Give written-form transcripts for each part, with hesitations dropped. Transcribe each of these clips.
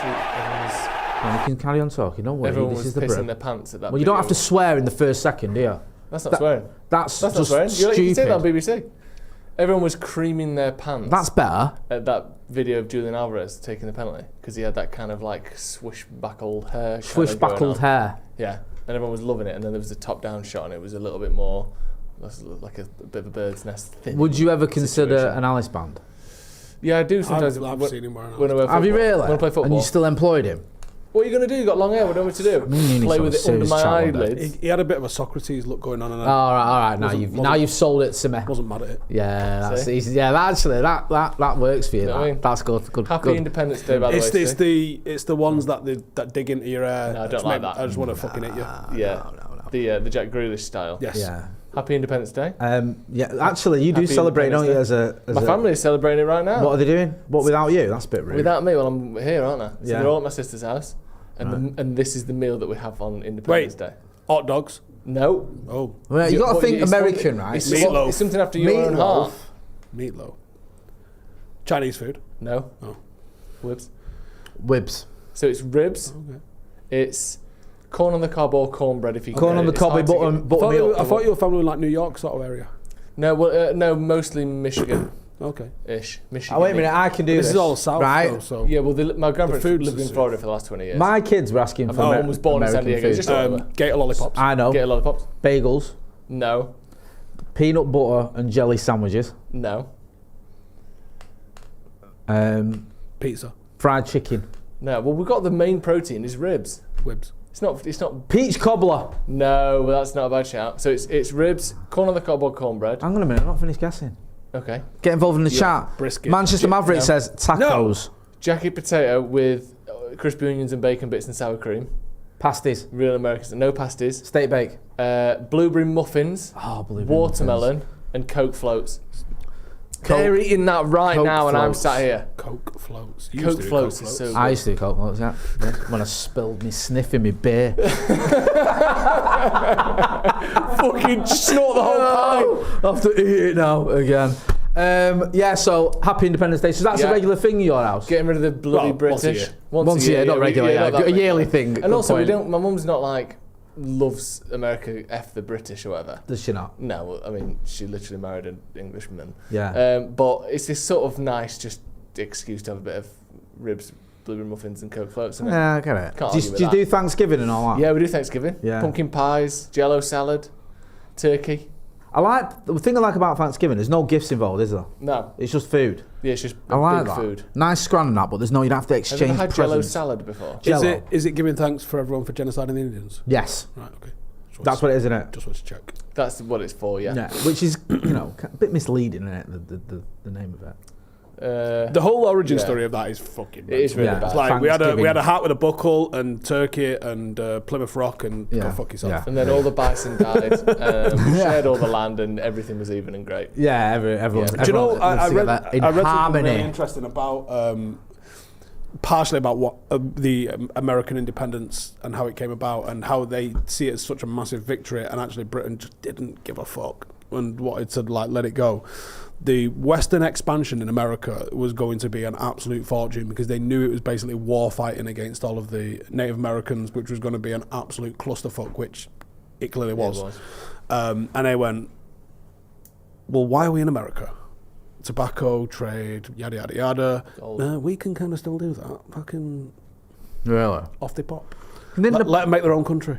You can carry on talking, don't worry. Everyone this was is the pissing Brew. their pants at that. Well, you don't have to swear in the first second, do you? That's not swearing. That's not just swearing. stupid. You can say that on BBC. Everyone was creaming their pants. That's better. At that video of Julian Alvarez taking the penalty because he had that kind of like swishbuckled hair. Swishbuckled hair. Yeah, and everyone was loving it. And then there was a top-down shot, and it was a little bit more like a bit of a bird's nest thing. Would you ever consider an Alice band? Yeah, I do sometimes. I've seen him wearing it. Have you really? When I play football. And you still employed him? What are you going to do? You got long hair. What do you want me to do? Play with it under my eyelids. He had a bit of a Socrates look going on. And all right. Now you've sold it to me. Wasn't mad at it. Yeah, that's easy. Yeah, that works for you. I mean? That's good. Happy Independence Day, by the way. It's the ones that dig into your hair. No, I don't like that. I just want to fucking hit you. Yeah. No. The Jack Grealish style. Yes. Yeah. Happy Independence Day. Yeah, actually, you do celebrate, don't you? My family is celebrating it right now. What are they doing? What, without you? That's a bit rude. Without me? Well, I'm here, aren't I? So yeah. they're all at my sister's house, and this is the meal that we have on Independence Day. Hot dogs? No. Oh. Well, you got to think American, right? It's something after your own heart. Meatloaf. Chinese food? No. Oh. Wibs. So it's ribs. Okay. It's corn on the cob or cornbread if you can. Corn on the cob with butter. I thought you were family in like New York sort of area. No, well, no, mostly Michigan. Okay. Ish. Michigan. Oh, wait a minute, I can do this. This is all south, right? Though, so. Yeah, well, my grandparents lived in Florida for the last 20 years. My kids were asking for American was born American in San Diego. Food. Gator lollipops. I know. Gator lollipops. Bagels. No. Peanut butter and jelly sandwiches. No. Pizza. Fried chicken. No. Well, we've got the main protein is ribs. Wibs. It's not. Peach cobbler. No, well, that's not a bad shout. So it's ribs, corn on the cob or cornbread. Hang on a minute, I'm not finished guessing. Okay. Get involved in the chat. Brisket. Manchester Maverick says tacos. No. Jacket potato with crispy onions and bacon bits and sour cream. Pasties. Real Americans. No pasties. Steak bake. Blueberry muffins. Watermelon and Coke floats. They're eating that right Coke now, and I'm floats. sat here. Coke floats. Coke floats is so good. I used to do Coke floats, yeah. When I spilled me sniffing me beer. Fucking snort the whole pint. I have to eat it now again. Yeah, so happy Independence Day. So that's a regular thing in your house? Getting rid of the bloody British. Once a year, not regular, a yearly thing. And also, my mum's not like loves America, F the British or whatever. Does she not? No, I mean, she literally married an Englishman. Yeah. But it's this sort of nice just excuse to have a bit of ribs, blueberry muffins and Coke floats, isn't it? Yeah, I get it. Can't Do you do Thanksgiving and all that? Yeah, we do Thanksgiving. Yeah. Pumpkin pies, Jello salad, turkey. The thing I like about Thanksgiving, there's no gifts involved, is there? No. It's just food. Yeah, it's just I like big that. food. Nice scran and that, but you don't have to exchange Have you ever had presents. Jello salad before? Jello. Is it giving thanks for everyone for genociding the Indians? Yes. Right, okay. That's what it is, isn't it? Just want to check. That's what it's for, yeah. Yeah, which is, a bit misleading, isn't it, the name of it. The whole origin story of that is fucking bad. It is really bad. It's like we had a hat with a buckle and turkey and Plymouth Rock and go fuck yourself. Yeah. And then all the bison died. We shared all the land and everything was even and great. Yeah, everyone. Do you know, I read something harmony. really interesting about, partially about what the American independence and how it came about and how they see it as such a massive victory, and actually Britain just didn't give a fuck and wanted to let it go. The Western expansion in America was going to be an absolute fortune because they knew it was basically war fighting against all of the Native Americans, which was going to be an absolute clusterfuck, which it clearly was. Yeah, it was. And they went, well, why are we in America? Tobacco, trade, yada, yada, yada. We can kind of still do that. Fucking Really? off they pop. Didn't Let them make their own country.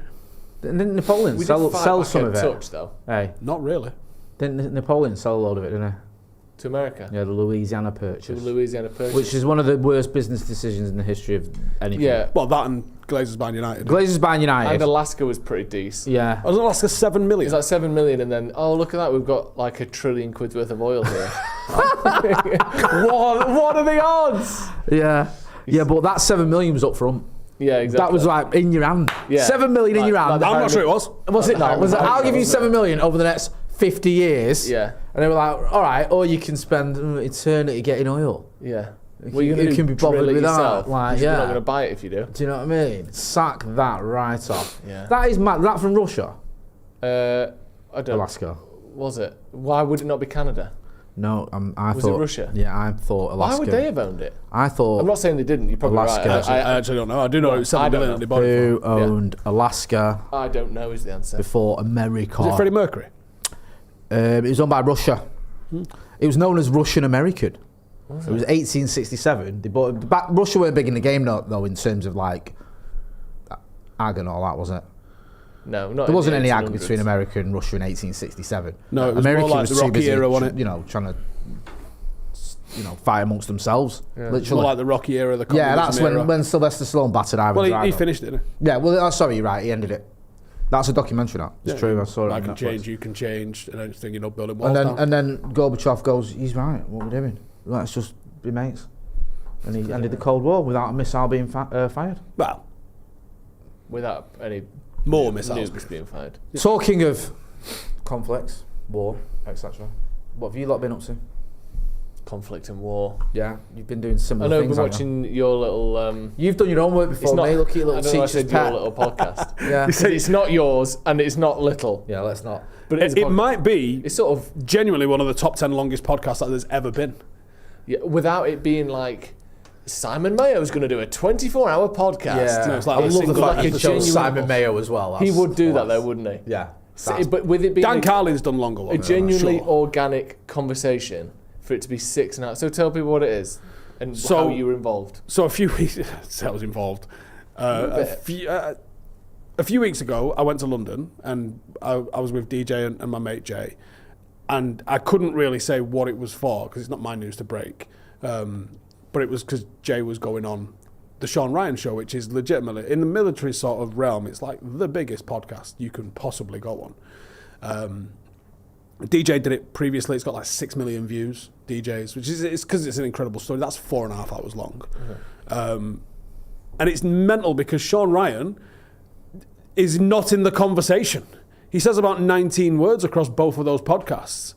Napoleon sell some of it? Touch, though. Hey, Not really. didn't Napoleon sell a load of it, didn't he? To America? Yeah, the Louisiana Purchase. To Louisiana Purchase. Which is one of the worst business decisions in the history of anything. Yeah. Well, that and Glazers buying United. Glazers buying United. And Alaska was pretty decent. Yeah. Was Alaska 7 million? It's like 7 million, and then, oh, look at that, we've got like £1 trillion worth of oil here. what are the odds? Yeah. Yeah, but that 7 million was up front. Yeah, exactly. That was like in your hand. Yeah. 7 million in your hand. I'm not sure it was. Was it not? Was it, I'll give you 7 million over the next 50 years. Yeah. And they were like, all right, or you can spend eternity getting oil. Yeah. Well, you can be bothered with that. Like, You're not going to buy it if you do. Do you know what I mean? Sack that right off. Yeah. That is mad. That from Russia? I don't. Alaska. Was it? Why would it not be Canada? No, I Was thought it Russia? Yeah, I thought Alaska. Why would they have owned it? I thought I'm not saying they didn't. You're probably Alaska. right. I actually don't know. I do know it was 7 million that they bought it who for. owned Alaska I don't know is the answer. before America. Was it Freddie Mercury? It was owned by Russia. It was known as Russian American. It was 1867. They bought Russia weren't big in the game though in terms of like ag and all that, was it? No, not There wasn't in any the ag 1800s. between America and Russia in 1867. No, it was America more like the too Rocky busy, era, wasn't it? Trying to fight amongst themselves. It's Literally. more like the Rocky era, the Yeah, that's communism era. when Sylvester Stallone battered Ivan Well, Drago. he finished it, didn't he? Yeah, well, sorry, you're right. He ended it. That's a documentary. That it's true. I saw it. I on can Netflix. change, you can change, and anything, building walls And down. then Gorbachev goes, he's right. What we're doing? Let's just be mates. And he ended the Cold War without a missile being fired. Well, Without any more missiles. nukes being fired. Talking of conflicts, war, etc. What have you lot been up to? Conflict and war. Yeah, you've been doing I similar know, things. been haven't you? watching your little. You've done your own work before, mate. Look at your I little don't know, I teacher's said your pet. little podcast. Yeah. 'Cause it's not yours and it's not little. Yeah, let's not. But it's a It podcast. might be It's sort of genuinely one of the top 10 longest podcasts that there's ever been. without it being like Simon Mayo's going to do a 24-hour podcast. Yeah, No, it's like I a love the single fact episode. you chose genuine- Simon Mayo as well. He That's would do that class. though, wouldn't he? Yeah. But with it being Dan Carlin's done longer a ones. genuinely sure. organic conversation for it to be 6 hours. So tell people what it is and So- how you were involved. So a few weeks, I was involved. A few weeks ago, I went to London and I was with DJ and my mate Jay, and I couldn't really say what it was for because it's not my news to break. But it was because Jay was going on the Sean Ryan show, which is legitimately in the military sort of realm. It's like the biggest podcast you can possibly go on. DJ did it previously. It's got like 6 million views. DJs, which is it's because it's an incredible story. That's 4.5 hours long, and it's mental because Sean Ryan is not in the conversation. He says about 19 words across both of those podcasts.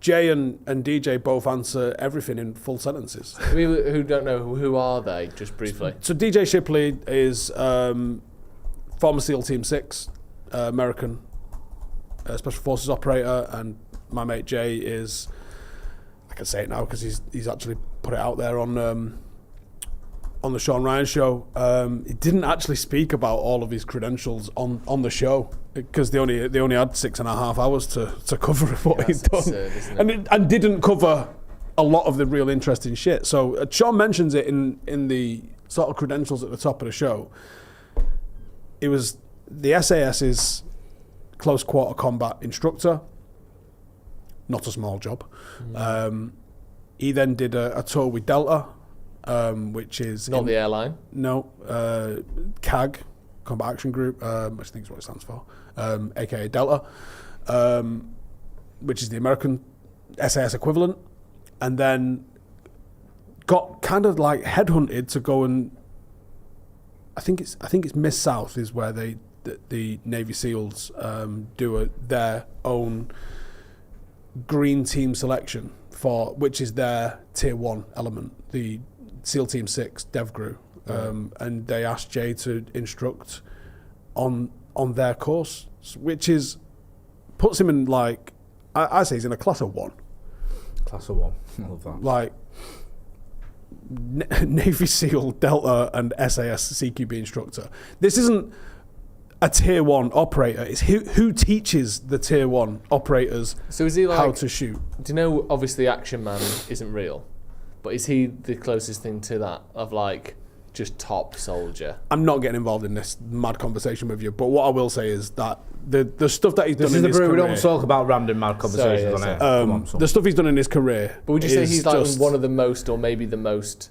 Jay and DJ both answer everything in full sentences. People who don't know, who are they, just briefly? So DJ Shipley is former SEAL Team 6, American Special Forces operator, and my mate Jay is, I can say it now because he's actually put it out there on the Sean Ryan show. He didn't actually speak about all of his credentials on the show because they only had 6.5 hours to cover what he'd done, absurd, isn't it? and didn't cover a lot of the real interesting shit. So Sean mentions it in the sort of credentials at the top of the show. It was the SAS's close quarter combat instructor. Not a small job. He then did a tour with Delta, which is Not the airline. No, CAG, Combat Action Group, which I think is what it stands for, aka Delta, which is the American SAS equivalent, and then got kind of like headhunted to go and I think it's Miss South is where the Navy SEALs do their own green team selection for which is their tier 1 element, the SEAL Team 6 DevGru, and they asked Jay to instruct on their course, which puts him in like I say he's in a class of 1. Class of 1. I love that. Like Navy SEAL Delta and SAS CQB instructor. This isn't a tier 1 operator. It's who teaches the tier 1 operators So is he like, how to shoot. do you know, obviously Action Man isn't real, but is he the closest thing to that of like just top soldier? I'm not getting involved in this mad conversation with you, but what I will say is that the stuff that he's This done is in the his Brew. We career, don't talk about random mad conversations Sorry, on it. Come on, son. the stuff he's done in his career. But would you say is he's like just- one of the most, or maybe the most,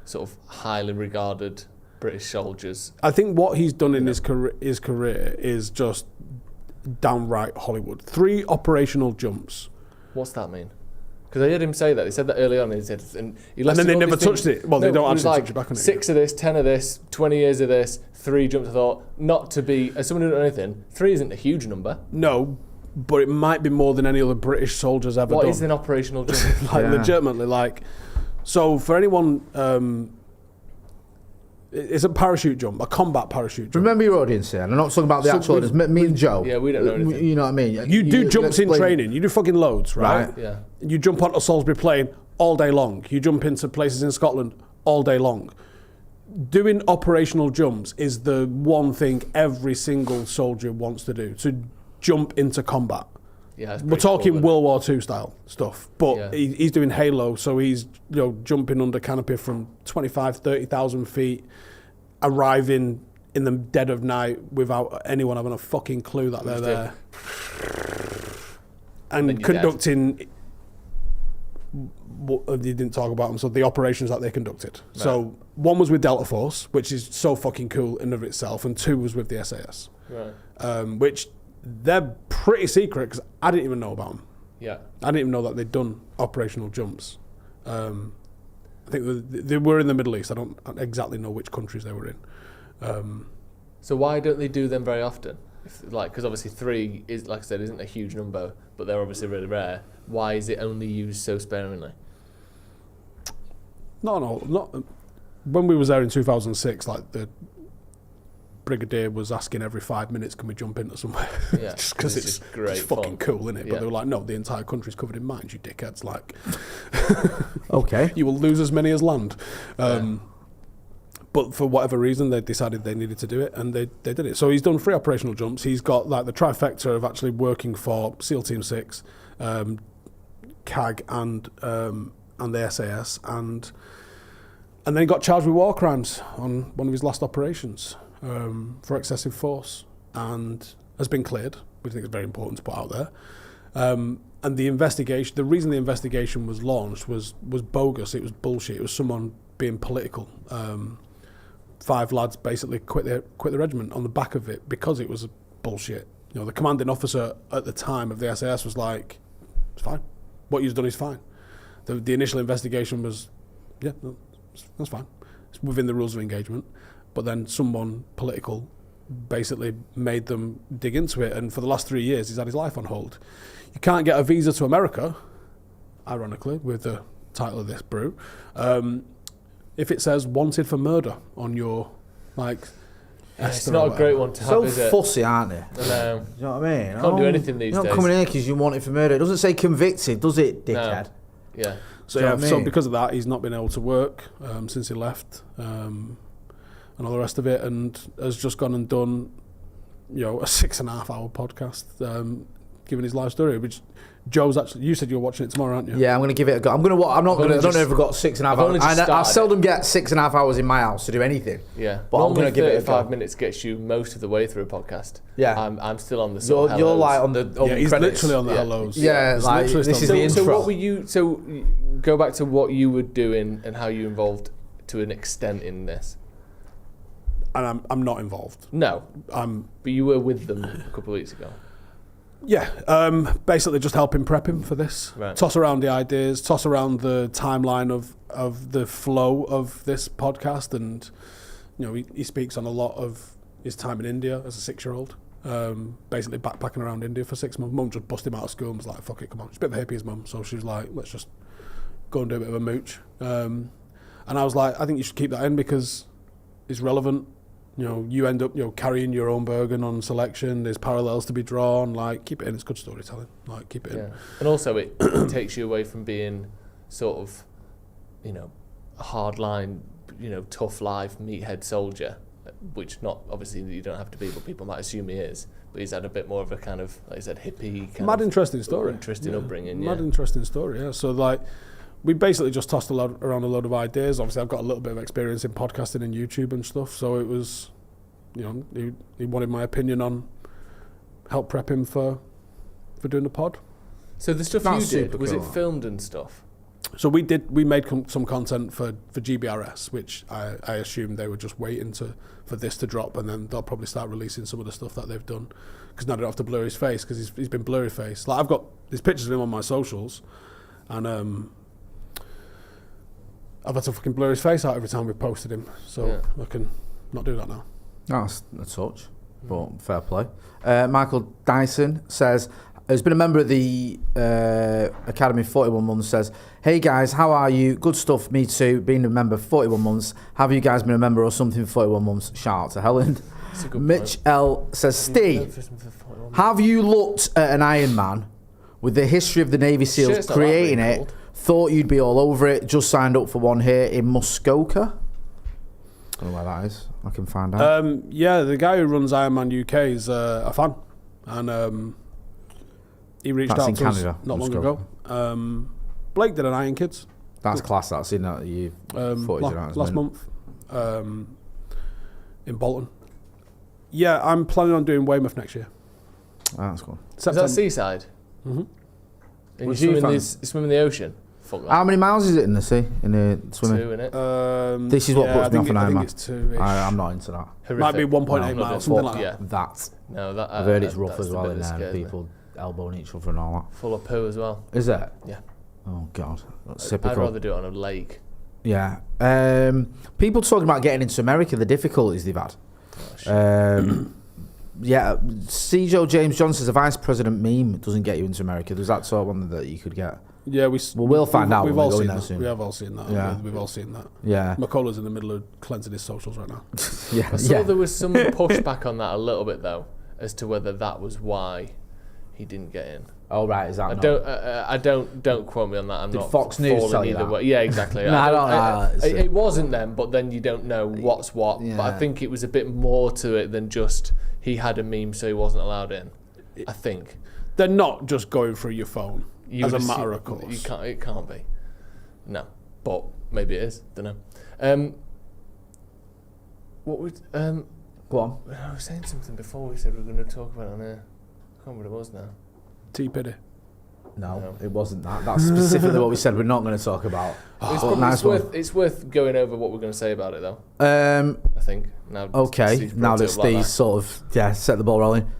sort of highly regarded British soldiers? I think what he's done in his career is just downright Hollywood. 3 operational jumps. What's that mean? Because I heard him say that. He said that early on. He said, and he And then listed they all never these things. touched it. Well, they don't it was actually like touch it back on it. 6 of this, 10 of this, 20 years of this, 3 jumps. I thought, not to be, as someone who doesn't know anything, 3 isn't a huge number. No, but it might be more than any other British soldiers ever What done. is an operational jump? Like Yeah. legitimately, like, so for anyone It's a parachute jump, a combat parachute jump. Remember your audience here, and I'm not talking about the actual audience. Me and Joe. Yeah, we don't know anything. You know what I mean? You do jumps in training. You do fucking loads, right? Yeah. You jump onto Salisbury Plain all day long. You jump into places in Scotland all day long. Doing operational jumps is the one thing every single soldier wants to do, to jump into combat. Yeah, we're talking World War II style stuff, but Yeah. he's doing Halo, so he's jumping under canopy from 25, 30,000 feet, arriving in the dead of night without anyone having a fucking clue that they're there, and conducting. They didn't talk about them, so the operations that they conducted. Right. So one was with Delta Force, which is so fucking cool in and of itself, and two was with the SAS, right. Which they're pretty secret because I didn't even know about them. Yeah, I didn't even know that they'd done operational jumps. I think they were in the Middle East. I don't exactly know which countries they were in. So why don't they do them very often? Because obviously 3 is, like I said, isn't a huge number, but they're obviously really rare. Why is it only used so sparingly? Not when we was there in 2006. Like the brigadier was asking every 5 minutes, "Can we jump into somewhere?" Yeah, just because it's fucking cool, isn't it? But they were like, "No, the entire country's covered in mines, you dickheads!" Like, okay, you will lose as many as land. But for whatever reason, they decided they needed to do it, and they did it. So he's done 3 operational jumps. He's got like the trifecta of actually working for SEAL Team 6, CAG, and the SAS, and then he got charged with war crimes on one of his last operations for excessive force, and has been cleared, which I think is very important to put out there. And the investigation, the reason the investigation was launched was bogus. It was bullshit. It was someone being political. 5 lads basically quit the regiment on the back of it because it was bullshit. The commanding officer at the time of the SAS was like, "It's fine. What you've done is fine." The initial investigation was, "Yeah, no, that's fine. It's within the rules of engagement." But then someone political basically made them dig into it, and for the last 3 years he's had his life on hold. You can't get a visa to America, ironically, with the title of this brew, if it says "wanted for murder" on your it's not a great one to have, so is it? fussy, aren't they? I know. Do you know what I mean? Can't do anything these you're days. not coming here because you wanted for murder. It doesn't say convicted, does it, dickhead? No. Yeah. So because of that, he's not been able to work since he left, and all the rest of it, and has just gone and done, a 6.5-hour podcast, giving his life story, which Joe's actually. You said you're watching it tomorrow, aren't you? Yeah, I'm going to give it a go. I'm not going to. I don't know if I've got 6.5 hours. I seldom get 6.5 hours in my house to do anything. Yeah, but I'm going to give it a go. 5 minutes gets you most of the way through a podcast. Yeah, I'm still on the. You're like on the. Yeah, he's credits. literally on the hellos. Yeah, like this is the intro. So what were you? So go back to what you were doing and how you involved to an extent in this. And I'm not involved. No, but you were with them a couple of weeks ago. Yeah, basically just helping prep him for this. Right. Toss around the ideas, toss around the timeline of the flow of this podcast, and he speaks on a lot of his time in India as a 6-year-old. Basically backpacking around India for 6 months. Mum just busted him out of school and was like, "Fuck it, come on." She's a bit of a hippie, his mum, so she was like, "Let's just go and do a bit of a mooch." And I was like, "I think you should keep that in because it's relevant. You end up, carrying your own burden on selection. There's parallels to be drawn. Like, keep it in. It's good storytelling. Like, keep it in." And also, it takes you away from being sort of, a hardline, tough life meathead soldier, which obviously you don't have to be, but people might assume he is. But he's had a bit more of a kind of, like I said, hippie kind mad of interesting story. Interesting upbringing. Mad interesting story. Yeah. So like, we basically just tossed around a load of ideas. Obviously, I've got a little bit of experience in podcasting and YouTube and stuff. So it was, he wanted my opinion on help prep him for doing the pod. So the stuff you did, was it filmed and stuff? So we made some content for GBRS, which I assumed they were just waiting for this to drop, and then they'll probably start releasing some of the stuff that they've done. Because now they don't have to blur his face, because he's been blurry face. Like, I've got these pictures of him on my socials, and I've had to fucking blur his face out every time we posted him, so I can not do that now. That's a touch, but fair play. Michael Dyson says, Has been a member of the Academy 41 months. Says, hey guys, how are you? Good stuff, me too. Been a member for 41 months. Have you guys been a member or something for 41 months? Shout out to Helen. Mitch L says, Steve, have you looked at an Iron Man with the history of the Navy SEALs creating it? Thought you'd be all over it. Just signed up for one here in Muskoka. I don't know where that is. I can find out. Yeah, the guy who runs Iron Man UK is a fan. And he reached out to us not long ago. Blake did an Iron Kids. That's class. I've seen that you last month in Bolton. Yeah, I'm planning on doing Weymouth next year. Oh, that's cool. Is that seaside? Mm-hmm. And you swim in the ocean? Fuck that. How many miles is it in the sea? In the swimming? 2, innit? This is what puts me off an Iron Man. It's 2-ish. I'm not into that. Horrific. Might be 1.8 miles, something like that. Yeah. That. No, that I've heard it's rough as well in there. there. People elbowing each other and all that. Full of poo as well. Is it? Yeah. Oh God, that's I'd typical. rather do it on a lake. Yeah. People talking about getting into America, the difficulties they've had. Yeah, C. Joe James Johnson says a vice president meme doesn't get you into America. There's that sort of one that you could get. Yeah, we'll find out. We've when all we go seen in there that. soon. We have all seen that. Yeah. We've all seen that. Yeah. McCullough's in the middle of cleansing his socials right now. Yeah. I saw there was some pushback on that a little bit though, as to whether that was why he didn't get in. Oh right, is that? I don't quote me on that. I'm Did not Fox News tell you either that? way. Yeah, exactly. No, I don't know. It wasn't them, but then you don't know what's what. Yeah. But I think it was a bit more to it than just he had a meme, so he wasn't allowed in. I think they're not just going through your phone as a matter of course. It can't be. No, but maybe it is. Don't know. What would Go on. I was saying something before we said we were going to talk about it on here. I can't remember what it was now. T Piddy. No, it wasn't that. That's specifically what we said we're not going to talk about. It's worth going over what we're going to say about it though. I think. Now that Steve's sort of set the ball rolling.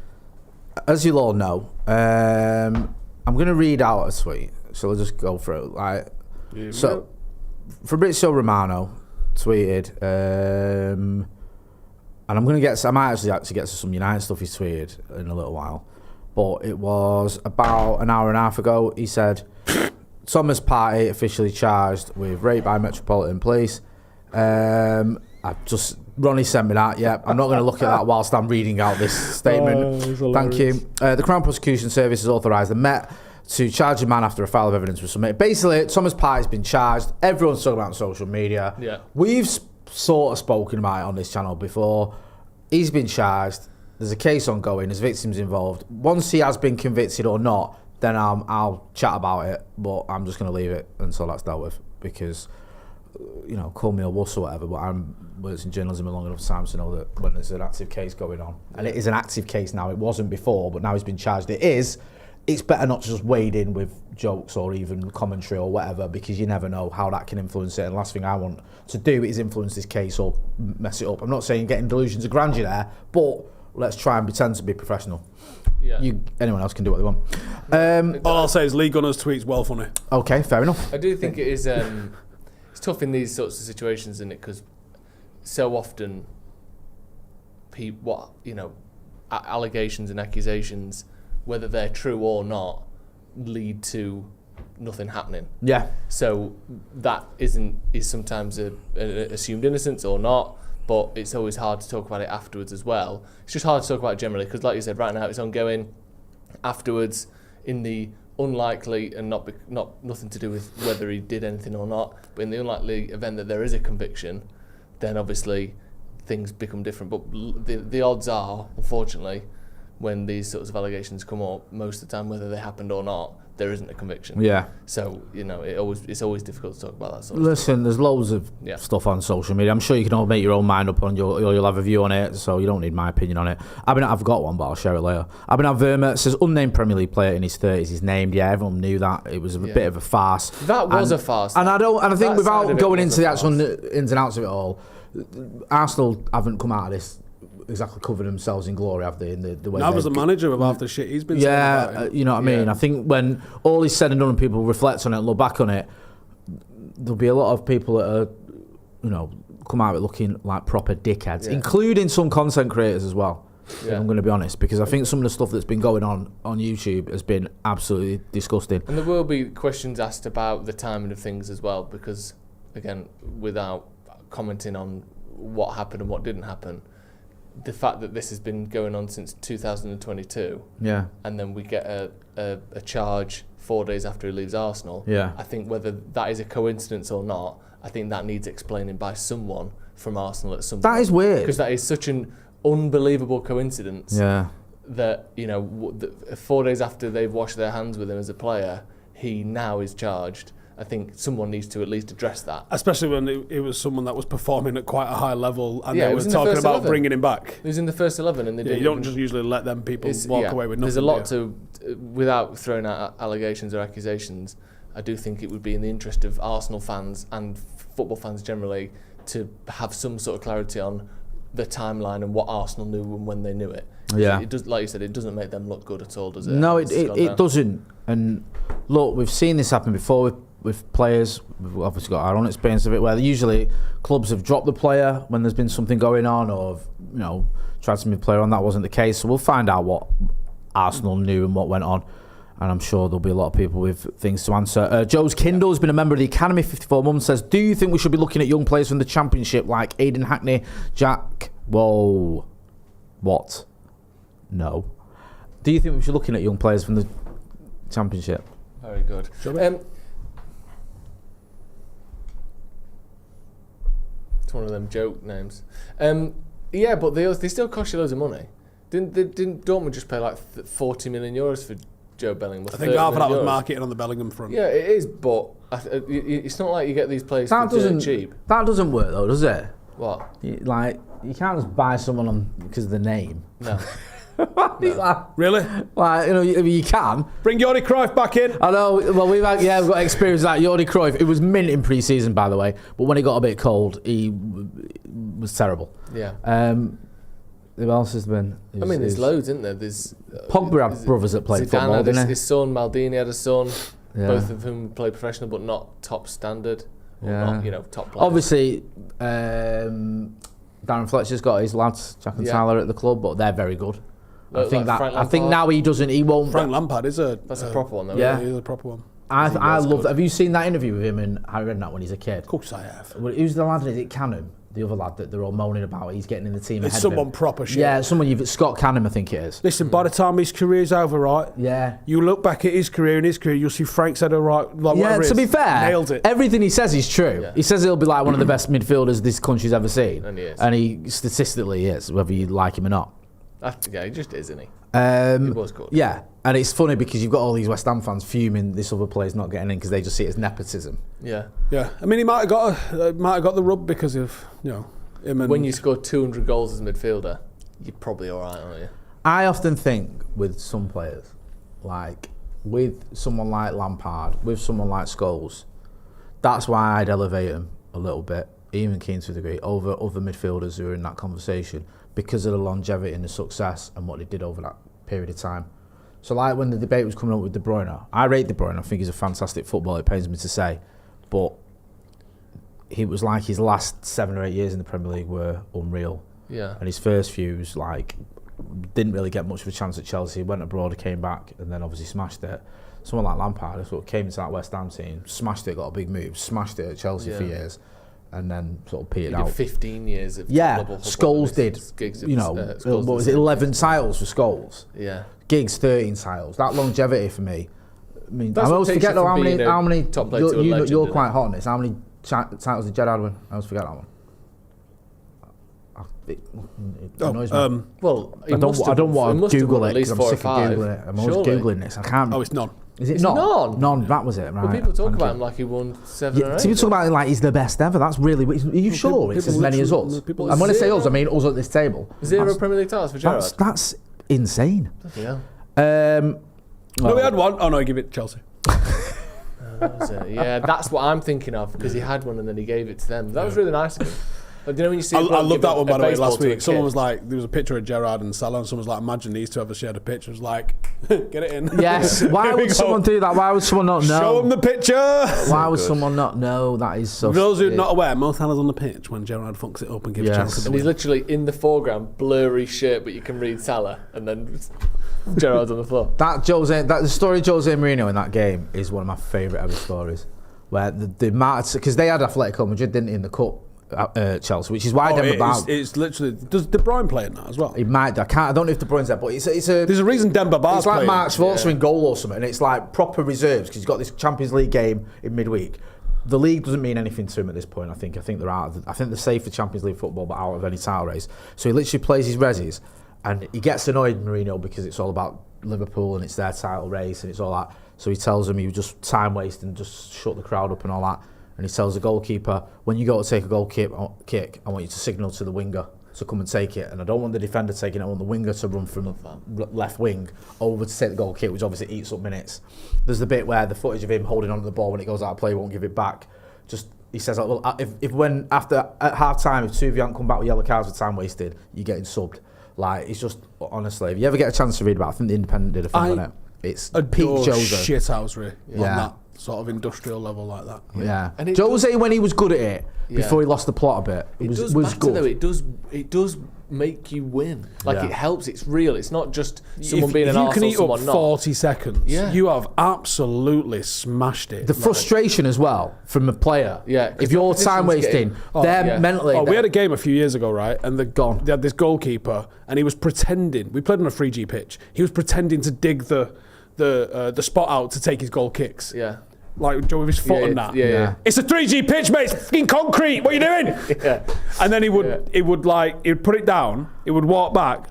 As you'll all know, I'm going to read out a tweet, so we'll just go through it. So, Fabrizio Romano tweeted, and I might actually get to some United stuff he's tweeted in a little while, but it was about an hour and a half ago. He said, Thomas Partey officially charged with rape by Metropolitan Police. Ronnie sent me that. Yeah, I'm not going to look at that whilst I'm reading out this statement. Thank you. The Crown Prosecution Service has authorised the Met to charge a man after a file of evidence was submitted. Basically, Thomas Partey's been charged. Everyone's talking about it on social media. Yeah. We've sort of spoken about it on this channel before. He's been charged. There's a case ongoing. There's victims involved. Once he has been convicted or not, then I'll chat about it. But I'm just going to leave it until that's dealt with because, call me a wuss or whatever, but I'm worked in journalism a long enough time to know that when there's an active case going on, and it is an active case now, it wasn't before, but now he's been charged, it's better not to just wade in with jokes or even commentary or whatever, because you never know how that can influence it. And the last thing I want to do is influence this case or mess it up. I'm not saying getting delusions of grandeur there, but let's try and pretend to be professional. Yeah. Anyone else can do what they want. All I'll say is Lee Gunner's tweet's well funny. Okay, fair enough. I do think it is. It's tough in these sorts of situations, isn't it? Because so often, allegations and accusations, whether they're true or not, lead to nothing happening. Yeah. So that is sometimes a assumed innocence or not, but it's always hard to talk about it afterwards as well. It's just hard to talk about it generally because, like you said, right now it's ongoing. Afterwards, in the unlikely and nothing to do with whether he did anything or not, but in the unlikely event that there is a conviction, then obviously things become different. But the odds are, unfortunately, when these sorts of allegations come up, most of the time, whether they happened or not, there isn't a conviction. Yeah. So, it's always difficult to talk about that sort of stuff. There's loads of stuff on social media. I'm sure you can all make your own mind up on you'll have a view on it, so you don't need my opinion on it. I've got one, but I'll share it later. Verma says, unnamed Premier League player in his 30s is named. Yeah, everyone knew that. It was a bit of a farce. That was a farce. And I think without going into the actual ins and outs of it all, Arsenal haven't come out of this exactly covered themselves in glory, have they? In the way. Now, as a manager, with half the shit he's been saying about it. You know what I mean? I think when all is said and done and people reflect on it and look back on it, there'll be a lot of people that are, come out of it looking like proper dickheads, including some content creators as well. if I'm going to be honest, because I think some of the stuff that's been going on YouTube has been absolutely disgusting. And there will be questions asked about the timing of things as well, because, again, without commenting on what happened and what didn't happen, the fact that this has been going on since 2022, and then we get a charge 4 days after he leaves Arsenal, I think whether that is a coincidence or not, I think that needs explaining by someone from Arsenal at some point. That is weird. Because that is such an unbelievable coincidence that, 4 days after they've washed their hands with him as a player, he now is charged. I think someone needs to at least address that. Especially when it was someone that was performing at quite a high level, and they were talking about bringing him back. He was in the first 11, and you don't just usually let them people walk away with nothing. There's a lot to, without throwing out allegations or accusations, I do think it would be in the interest of Arsenal fans and football fans generally to have some sort of clarity on the timeline and what Arsenal knew and when they knew it. It does, like you said, it doesn't make them look good at all, does it? No, it doesn't. And look, we've seen this happen before with players. We've obviously got our own experience of it, where usually clubs have dropped the player when there's been something going on, or tried to move the player on. That wasn't the case. So we'll find out what Arsenal knew and what went on. And I'm sure there'll be a lot of people with things to answer. Joe's Kindle has been a member of the Academy, 54 months, says, do you think we should be looking at young players from the Championship like Aidan Hackney, Jack... Whoa. What? No. Do you think we should be looking at young players from the Championship? Very good. It's one of them joke names. Yeah, but they still cost you loads of money. Didn't Dortmund just pay like 40 million euros for Joe Bellingham? I think half of that was marketing on the Bellingham front. Yeah, it is, but it's not like you get these players for dirt cheap. That doesn't work though, does it? What? You can't just buy someone because of the name. No. Really? You can. Bring Jordi Cruyff back in. I know. Well, we've got experience of that. Jordi Cruyff, it was mint in pre-season, by the way, but when it got a bit cold, he was terrible. Yeah. Who else has been? There's loads, isn't there? There's Pogba had brothers that played football, didn't he? His son, Maldini had a son, both of whom played professional, but not top standard. Not, top players. Obviously, Darren Fletcher's got his lads, Jack and Tyler, at the club, but they're very good. I think now he won't. Frank Lampard is that's a proper one, though. Yeah, he's a proper one. I love that. Have you seen that interview with him and Harry Redknapp when he's a kid? Of course I have. Well, who's the lad? Is it Canham? The other lad that they're all moaning about, he's getting in the team. It's someone proper shit. Yeah, Scott Canham, I think it is. Listen, by the time his career's over, right? Yeah. You look back at his career, you'll see Frank's had a right. To be fair, nailed it. Everything he says is true. Yeah. He says he'll be like one of the best midfielders this country's ever seen, and he is. And he statistically is, whether you like him or not. Yeah, he just is, isn't he? He was good. Yeah, and it's funny because you've got all these West Ham fans fuming this other player's not getting in because they just see it as nepotism. Yeah. Yeah. I mean, he might have got the rub because of him. When you score 200 goals as a midfielder, you're probably all right, aren't you? I often think with some players, like with someone like Lampard, with someone like Scholes, that's why I'd elevate him a little bit, even Keane to a degree, over other midfielders who are in that conversation because of the longevity and the success and what they did over that period of time. So like when the debate was coming up with De Bruyne, I rate De Bruyne, I think he's a fantastic footballer, it pains me to say, but he was like his last 7 or 8 years in the Premier League were unreal. Yeah. And his first few was didn't really get much of a chance at Chelsea, went abroad, came back, and then obviously smashed it. Someone like Lampard sort of came into that West Ham team, smashed it, got a big move, smashed it at Chelsea for years, and then sort of petered out. 15 years of Scholes did. What was it, 11 titles for Scholes? Yeah. Giggs 13 titles. That longevity for me. I mean, I always forget though how many. Top player to a legend, you're quite hot on this. How many titles did Gerrard win? I always forget that one. It annoys me. Well, I don't want to Google it because I'm sick of Googling it. I'm always Googling this. I can't. Oh, it's none. Is it none? None. That was it. Right. Well, people talk about him like he won 7 or 8. People talk about him like he's the best ever. That's really. Are you sure it's as many as us? And when I say us, I mean us at this table. 0 Premier League titles for Gerrard. That's insane. Yeah. No, we had one. Oh no, give it to Chelsea. Yeah, that's what I'm thinking of because he had one and then he gave it to them. That was really nice of him. Like, you know when you see I love that one, by the way, baseball last to a week. Someone kid? was like, there was a picture of Gerrard and Salah, and someone was like, imagine these two ever shared a picture. It was like, get it in. Yes. Why Here we would go. someone do that? Why would someone not know? Show them the picture. Why would someone not know? That is so. For those who are sick. not aware, Mo Salah's on the pitch when Gerrard fucks it up and gives Yes. Chelsea the And he's win. literally in the foreground, blurry shirt, but you can read Salah, and then Gerrard's on the floor. The story of Jose Mourinho in that game is one of my favourite ever stories. Where the amount, because they had Atletico Madrid, didn't they, in the cup, Chelsea, which is why Denver bowed. It's literally. Does De Bruyne play in that as well? He might. I don't know if De Bruyne's there, but it's a. There's a reason Demba Ba's It's like playing. Mark Schwarzer in goal or something, and it's like proper reserves because he's got this Champions League game in midweek. The league doesn't mean anything to him at this point. I think they're out. I think they're safe for Champions League football, but out of any title race. So he literally plays his resis, and he gets annoyed, Mourinho, because it's all about Liverpool and it's their title race and it's all that. So he tells him he was just time wasting and just shut the crowd up and all that. And he tells the goalkeeper, when you go to take a goal kick, I want you to signal to the winger to come and take it. And I don't want the defender taking it, I want the winger to run from the left wing over to take the goal kick, which obviously eats up minutes. There's the bit where the footage of him holding onto the ball when it goes out of play, he won't give it back. Just, he says, like, well, at half time, if two of you haven't come back with yellow cards for time wasted, you're getting subbed. Like, it's just, honestly, if you ever get a chance to read about it, I think The Independent did a thing on it. It's peak Jose. Shithousery on Yeah. that sort of industrial level like that. Yeah. And it Jose, when he was good at it, before he lost the plot a bit, It was does matter, good. though. It does make you win. Like, Yeah. it helps. It's real. It's not just someone being if an you can arsehole, eat up someone not. 40 seconds, Yeah. you have absolutely smashed it. The frustration as well from a player. Yeah, 'cause If the you're time opposition's wasting, getting- they're yeah. mentally. we had a game a few years ago, right? And they had this goalkeeper, and he was pretending. We played on a 3G pitch. He was pretending to dig the spot out to take his goal kicks. Yeah. Like Joe with his foot and that. Yeah. It's a 3G pitch, mate. It's fucking concrete. What are you doing? Yeah. And then he would put it down. He would walk back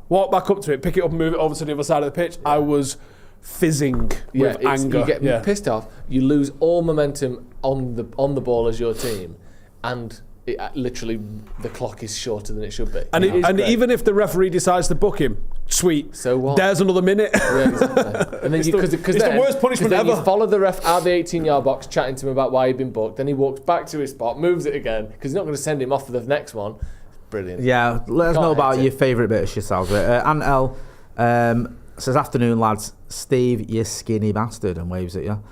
up to it, pick it up, and move it over to the other side of the pitch. I was fizzing with anger. You get pissed off. You lose all momentum on the ball as your team, and it, literally the clock is shorter than it should be. And, It is great. even if the referee decides to book him, sweet. So what? There's another minute. Yeah, exactly. And then It's because the worst punishment then ever. You follow the ref out of the 18-yard box, chatting to him about why he'd been booked. Then he walks back to his spot, moves it again because he's not going to send him off for the next one. Brilliant. Yeah, let us Can't know about hate your it. favourite bit of shithousery. Ant L says, afternoon, lads. Steve, you skinny bastard, and waves at you.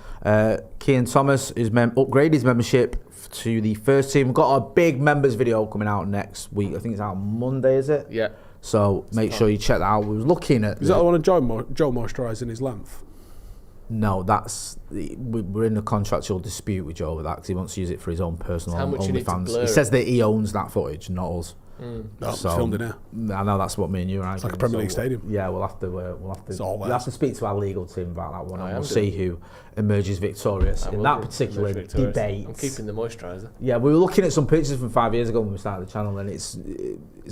Kean Thomas is upgraded his membership to the first team. We've got a big members video coming out next week. I think it's out Monday, is it? Yeah. So make sure you check that out. We was looking at... Is that the one of Joe moisturising his length? No, we're in a contractual dispute with Joe over that because he wants to use it for his own personal How much you need to OnlyFans. blur He it. says that he owns that footage, not us. No, it's filmed in here. I know that's what me and you are. It's like a Premier League stadium. Yeah, we'll have to. It's all We'll there. have to speak to our legal team about that one, I and am we'll see who emerges victorious I in will that do. particular Victorious. debate. I'm keeping the moisturiser. Yeah, we were looking at some pictures from 5 years ago when we started the channel, and it's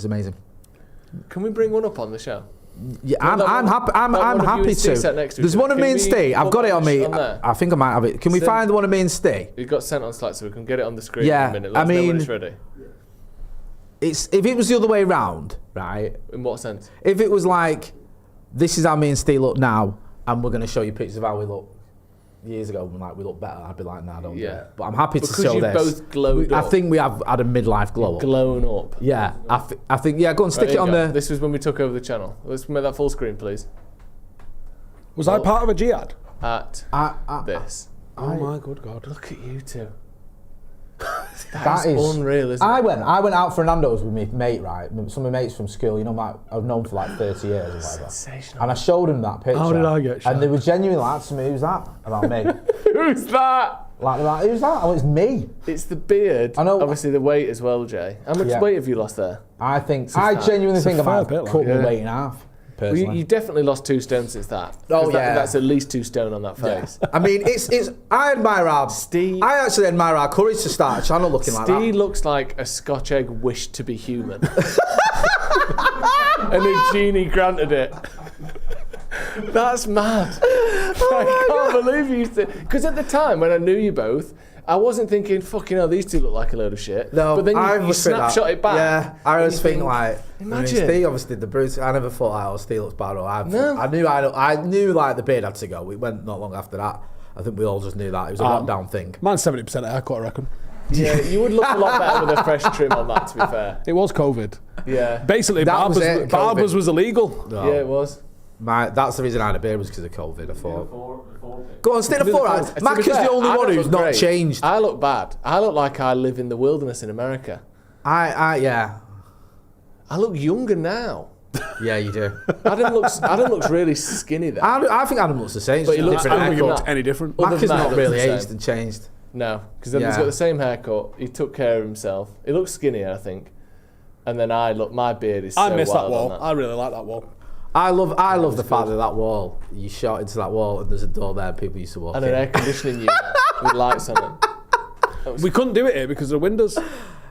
amazing. Can we bring one up on the show? Yeah, Well, I'm happy. I'm one of you happy and Steve to. sat next to There's each one other. of me Can and we Steve. I've put got it on me. on there? I think I might have it. Can we So- find the one of me and Steve? It got sent on Slack, so we can get it on the screen Yeah, in a minute. Let us know when it's ready. If it was the other way round, right? In what sense? If it was like, this is how me and Steve look now, and we're going to show you pictures of how we look years ago, when we look better, I'd be like, nah, don't do Yeah. it. But I'm happy Because to show you've this. both glowed I up. think we have had a midlife glow up. Blown up. Yeah, I think, yeah, go and stick Right, it here on you go. the... This was when we took over the channel. Let's make that full screen, please. Was I part of a jihad? At I- this. Oh my good God. Look at you two. That is unreal, isn't I it? went out for Nando's with my mate, right? Some of my mates from school, you know, I've known for like 30 years or whatever. Sensational. And I showed him that picture. How did I get shot? And they were genuinely like to me, who's that? About me. Who's that? like, who's that? Oh, it's me. It's the beard. I know. Obviously the weight as well, Jay. How much Yeah. weight have you lost there? I genuinely think I might have fair bit, cut like, my weight in half, Well, personally. you definitely lost 2 stone since that. Oh, 'Cause yeah. That's at least 2 stone on that face. I mean, it's. I admire our Steve- I actually admire our courage to start a channel looking like Steve that. looks like a Scotch egg wished to be human. And a genie granted it. That's mad. I can't believe you said... Because at the time, when I knew you both, I wasn't thinking, fucking hell, these two look like a load of shit. No, but then I you always think that. snapshot it back. Yeah, I and always you think like. imagine. I mean, Steve obviously did the Bruce. I never thought Steve looks bad. No. I knew like the beard had to go. We went not long after that. I think we all just knew that it was a lockdown thing. Mine's 70% haircut, I reckon. Yeah, you would look a lot better with a fresh trim on that, to be fair. It was COVID. Yeah. Basically, That was it, barbers COVID. was illegal. No. Yeah, it was. That's the reason I had a beard was because of COVID, I thought. Go on, stick To the be four fair, out. Mac is the only I one don't who's look not great. changed. I look bad. I look like I live in the wilderness in America. Yeah. I look younger now. Yeah, you do. Adam looks really skinny there. I think Adam looks the same. But he looks- different I don't think it haircut. looked any different. Other Mac than has that, not it really looks the aged same. and changed. No, because then he's Yeah. got the same haircut. He took care of himself. He looks skinnier, I think. And then my beard is so I miss that wild wall. on I really like that wall. I love the fact that wall, you shot into that wall and there's a door there and people used to walk And in. an air conditioning unit with lights on it. We couldn't do it here because of the windows.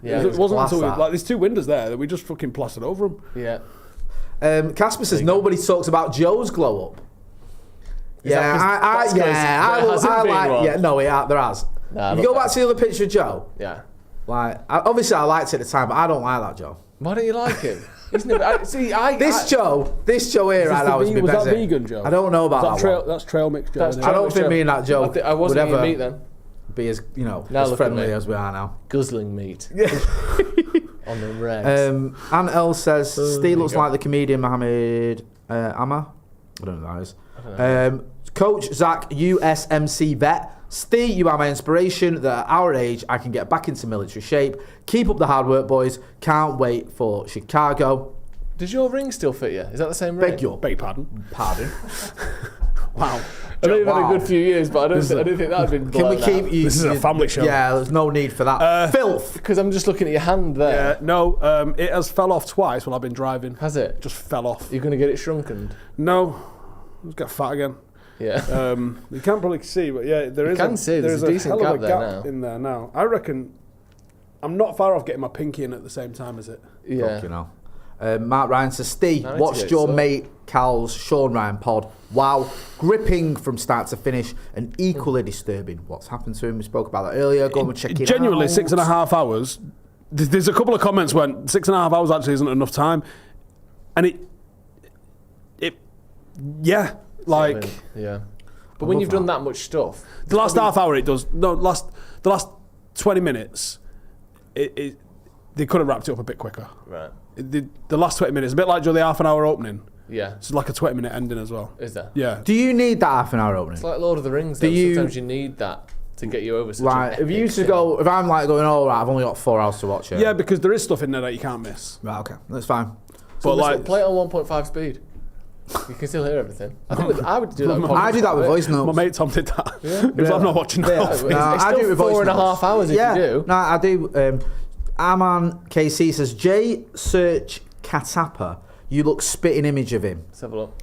Yeah, it wasn't class, until that. like there's 2 windows there that we just fucking plastered over them. Yeah. Casper says nobody talks about Joe's glow up. Yeah, that's 'cause there hasn't been one. There has. Nah, If I you go love back to the other picture of Joe, Yeah. like obviously I liked it at the time, but I don't like that Joe. Why don't you like him? He's never, This Joe here right now is my Was that best. vegan Joe? I don't know about that trail, one. that's trail mix Joe. That's isn't it? I don't Mix think Joe. me and that Joe I would wasn't ever eating meat then. be as Now as look at friendly me. as we are now. Guzzling meat. On the regs. Ann L says Steve looks you go. like the comedian Mohammed Amma. I don't know who that is. Coach Zach, USMC vet. Steve, you are my inspiration. That at our age, I can get back into military shape. Keep up the hard work, boys. Can't wait for Chicago. Does your ring still fit you? Is that the same ring? Beg your Beg your pardon. pardon. Wow. I know you've had Wow. a good few years, but I don't think that had been Can we blown keep out. you? This is a family show. Yeah, there's no need for that. Filth. Because I'm just looking at your hand there. No, it has fell off twice while I've been driving. Has it? Just fell off. You're going to get it shrunken? No, just got fat again. Yeah. You can't probably see, but yeah, there You is. can see, there's a decent hell of gap there now. in there now. I reckon I'm not far off getting my pinky in at the same time as it. Yeah. You know. Mark Ryan says, Steve, I need to watched get your some. mate Cal's Sean Ryan pod. Wow, gripping from start to finish and equally disturbing. What's happened to him? We spoke about that earlier. Go and check it out. Genuinely, 6.5 hours. There's a couple of comments when 6.5 hours actually isn't enough time, and yeah, like Yeah. But when you've done that much stuff, the last half hour, it does. No, the last 20 minutes, they could have wrapped it up a bit quicker. right? The last 20 minutes, a bit like the half an hour opening. Yeah. It's like a 20-minute ending as well. Is there? Yeah. Do you need that half an hour opening? It's like Lord of the Rings. Do Though. you- Sometimes you need that to get you over. Such Like, an if you epic used to thing. go, if I'm like going, oh, right, I've only got 4 hours to watch it. Yeah, because there is stuff in there that you can't miss. Right, okay, that's fine. So But like, play it on 1.5 speed. You can still hear everything. I would do that. With I do that with podcasts. voice my notes. mate Tom did that. Yeah. He was like, I'm not watching that. Yeah, It's- it's I still do it with voice 4.5 hours if yeah, you do. No, I do. Aman KC says, J search Katapa. You look spitting image of him. Let's have a look.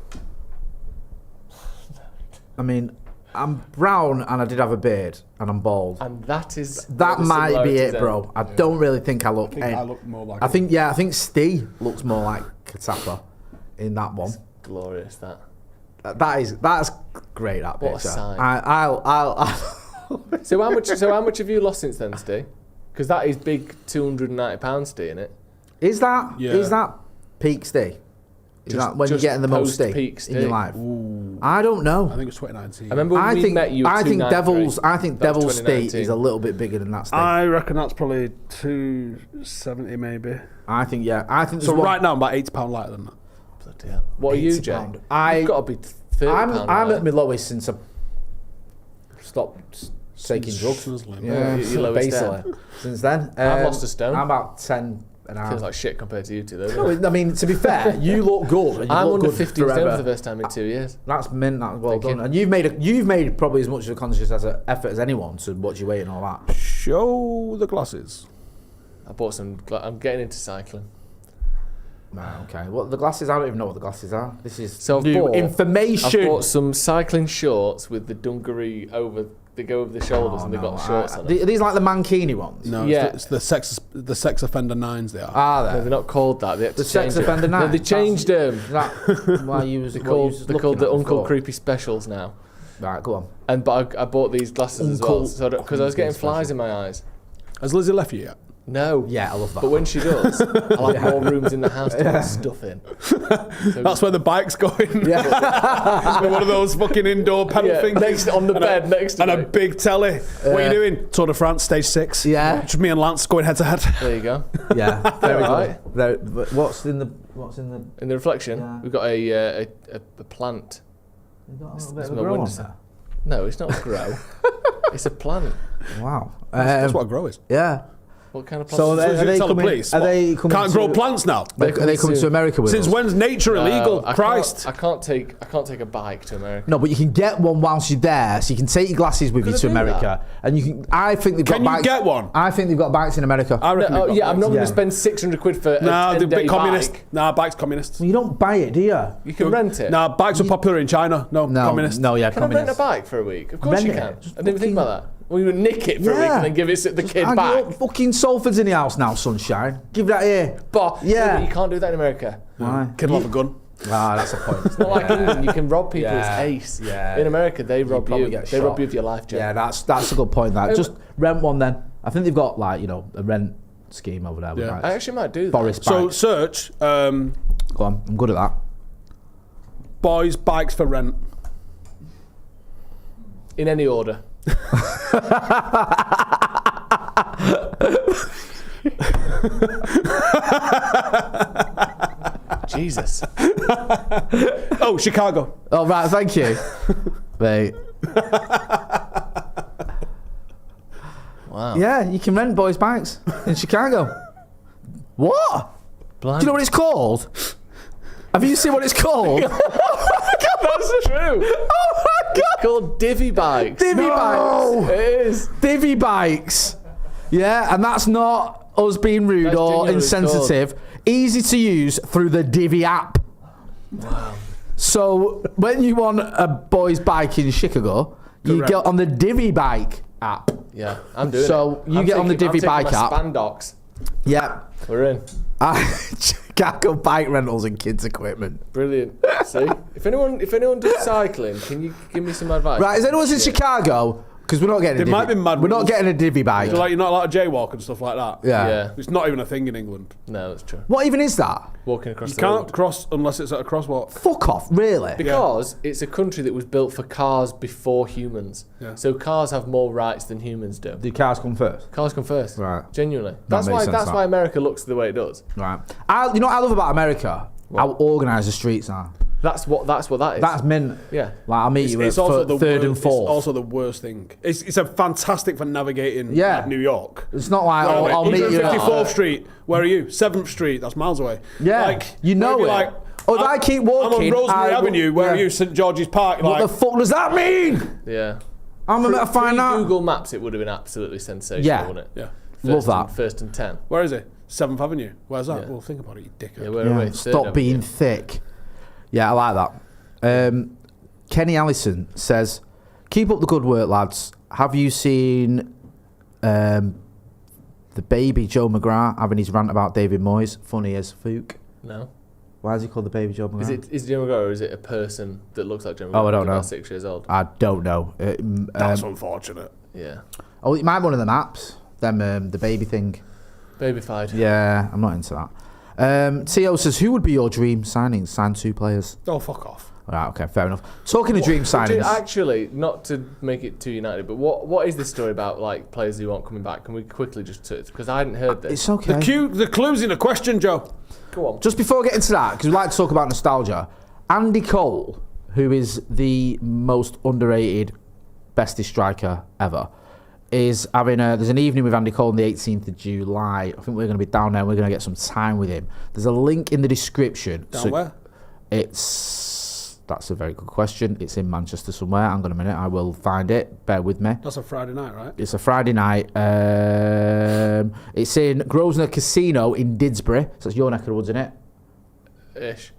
I mean, I'm brown and I did have a beard and I'm bald. And that is That where the might be similarities it, bro. end. I don't really think I look. I think I look more like I think Steve looks more like Katapa in that one. Glorious that. That's great. That What a picture. sight. I'll So how much have you lost since then, Steve? Because that is big £290, Steve, isn't it? Is that Yeah. is that peak Steve? Is Just- that when you're just getting the most Steve post-peak in your Steve. life? I don't know. I think it's 2019. I remember when we met you. I think 293. That was Devil's State 2019. is a little bit bigger than that Steve. I reckon that's probably 270 maybe. I think there's So one, right now I'm about £80 lighter than that. Bloody hell. What are you, Jay? £80. You've got to be £30. I'm right? at my lowest since I stopped taking drugs. Yeah, Your lowest basically. Since then, I've lost a stone. I'm about 10 and a half. Feels like shit compared to you two, though. No, I mean, to be fair, you look good. And I'm look under good 15 stone forever. for the first time in 2 years. That's mint. That's well Thank done. you. And you've made probably as much of a conscious effort as anyone to watch your weight and all that. Show the glasses. I bought some. I'm getting into cycling. Right, okay. What the glasses? I don't even know what the glasses are. This is So I've new bought- information. I bought some cycling shorts with the dungaree over. They go over the shoulders and they've got shorts on them. Are these like the mankini ones? No, Yeah. it's the sex offender 9s they are. Are No, they? they're not called that. They had to The sex change it. offender No, nine? they changed them. Is that why you was They're called the Uncle Creepy Specials now. Right, go on. But I bought these glasses as Uncle well because I was getting Creepy flies Special. in my eyes. Has Lizzie left you yet? No. Yeah, I love that. But when she does, I'll have more rooms in the house to put stuff in. So That's where the bike's going. Yeah. One of those fucking indoor pedal things. next on the bed next to And me. a big telly. What are you doing? Tour de France, stage 6. Yeah. Just me and Lance going head to head. There you go. Yeah, very Right. good. But what's in the? In the reflection, Yeah. we've got a plant. You got a little bit It's of a my grow on windowsill. there. No, it's not a grow. It's a plant. Wow. That's what a grow is. Yeah. What kind of plant? So is are it? they Tell the coming? police. Are they coming? Can't grow plants now. Are they coming to America with Since us? when's nature illegal? I Christ. can't take a bike to America. No, but you can get one whilst you're there, so you can take your glasses with you Could I to do America, and you can. I think they've got Can you bikes. get one? I think they've got bikes in America. I reckon. No, they've got yeah, I'm not bikes. going to spend £600 for Nah, a they're a 10-day bit communist. bike. Nah, bike's communist. You don't buy it, do you? You can rent it. Nah, bikes are popular in China. No, No, communist. no, yeah, Can I rent a communist. bike for a week? Of course Rent you it. can. Just I didn't even think about that. Well, you would nick it for a week and then give it to the kid I back. got fucking Salford's in the house now, sunshine. Give that here. But Yeah. you can't do that in America. Why? Kid will have a gun. Ah, that's a point. It's not like England. You can rob people. Yeah. It's ace. Yeah. In America, they rob probably you. get They rob shot. you of your life, Joe. Yeah, that's a good point. That just rent one then. I think they've got like a rent scheme over there. With Yeah. bikes. I actually might do that. Boris So bikes. search Go on, I'm good at that. boys bikes for rent. In any order. Jesus. Oh, Chicago. Oh right, thank you. Mate. Wow. Yeah, you can rent boys' bikes in Chicago. What? Do you know what it's called? Have you seen what it's called? That's true. Oh my god! It's called divvy bikes. Divvy bikes. It is. Divvy bikes. Yeah, and that's not us being rude That's or genuinely what it's insensitive. Easy to use through the Divvy app. Wow. So when you want a boys' bike in Chicago, you Correct. get on the Divvy bike app. Yeah, I'm doing it. So you I'm get on the taking- Divvy I'm bike taking my app. Spandox. Yeah. We're in. Chicago bike rentals and kids equipment. Brilliant. See? If anyone does cycling, can you give me some advice? Right, is anyone in Chicago? Because we're not getting a There might divvy. be mad We're not rules. getting a divvy bike. So like you're not allowed to jaywalk and stuff like that. Yeah. Yeah. It's not even a thing in England. No, that's true. What even is that? Walking across You the can't road. cross unless it's at a crosswalk. Fuck off, really? Because it's a country that was built for cars before humans. Yeah. So cars have more rights than humans do. Do cars come first? Cars come first. Right. Genuinely. That's makes why sense, that's that. why America looks the way it does. Right. You know what I love about America? How organised the streets are. That's what that is. That's mint. Yeah. Like I'll meet you at third and fourth. It's also the worst thing. It's a fantastic for navigating Yeah. like New York. It's not like I'll meet you. 54th Street. Where are you? 7th Street. That's miles away. Yeah, Like, you know maybe it. Like, Or if I keep walking, I'm on Rosemary I will- Avenue. Where are yeah. you? St George's Park. What Like, the fuck does that mean? Yeah. I'm gonna find out. Google Maps, it would have been absolutely sensational, Yeah. wouldn't it? yeah. Love that. First and 10. Where is it? 7th Avenue. Where's that? Yeah. Well, think about it, you dickhead. Yeah, where are we? Yeah, Third stop being Avenue. thick. Yeah, I like that. Kenny Allison says, "Keep up the good work, lads. Have you seen the baby Joe McGrath having his rant about David Moyes? Funny as fook. No. Why is he called the baby Joe McGrath? Is it Jim McGraw or is it a person that looks like Jim McGraw? Oh, I don't know. About 6 years old. I don't know. That's unfortunate. Yeah. Oh, it might be one of them apps. Them the baby thing. Babyfied. Yeah, I'm not into that. T.O. says, who would be your dream signings? Sign 2 players. Oh, fuck off. Right, okay, fair enough. Talking of dream signings. Actually, not to make it too United, but what is this story about, like, players who aren't coming back? Can we quickly just... Because I hadn't heard this. It's okay. The clue's in a question, Joe. Go on. Just before I get into that, because we like to talk about nostalgia, Andy Cole, who is the most underrated, bestest striker ever, is having there's an evening with Andy Cole on the 18th of July. I think we're going to be down there and we're going to get some time with him. There's a link in the description. Down where? That's a very good question. It's in Manchester somewhere. Hang on a minute. I will find it. Bear with me. That's a Friday night, right? It's a Friday night. It's in Grosvenor Casino in Didsbury. So it's your neck of the woods, isn't it? Ish.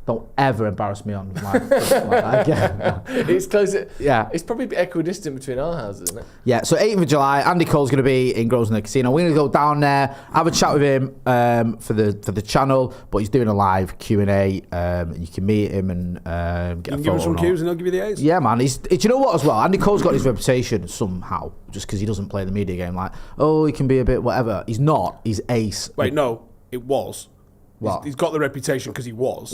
don't ever embarrass me on like that again. It's close. Yeah. It's probably equidistant between our houses, isn't it? Yeah, so 8th of July, Andy Cole's going to be in Grosvenor Casino. We're going to go down there, have a chat with him for the channel, but he's doing a live Q&A. You can meet him and get a photo. Give him some cues and he'll give you the A's. Yeah, man. Do you know what as well? Andy Cole's got his reputation somehow, just because he doesn't play the media game. Like, oh, he can be a bit whatever. He's not. He's ace. Wait, no, it was. What? He's got the reputation because he was.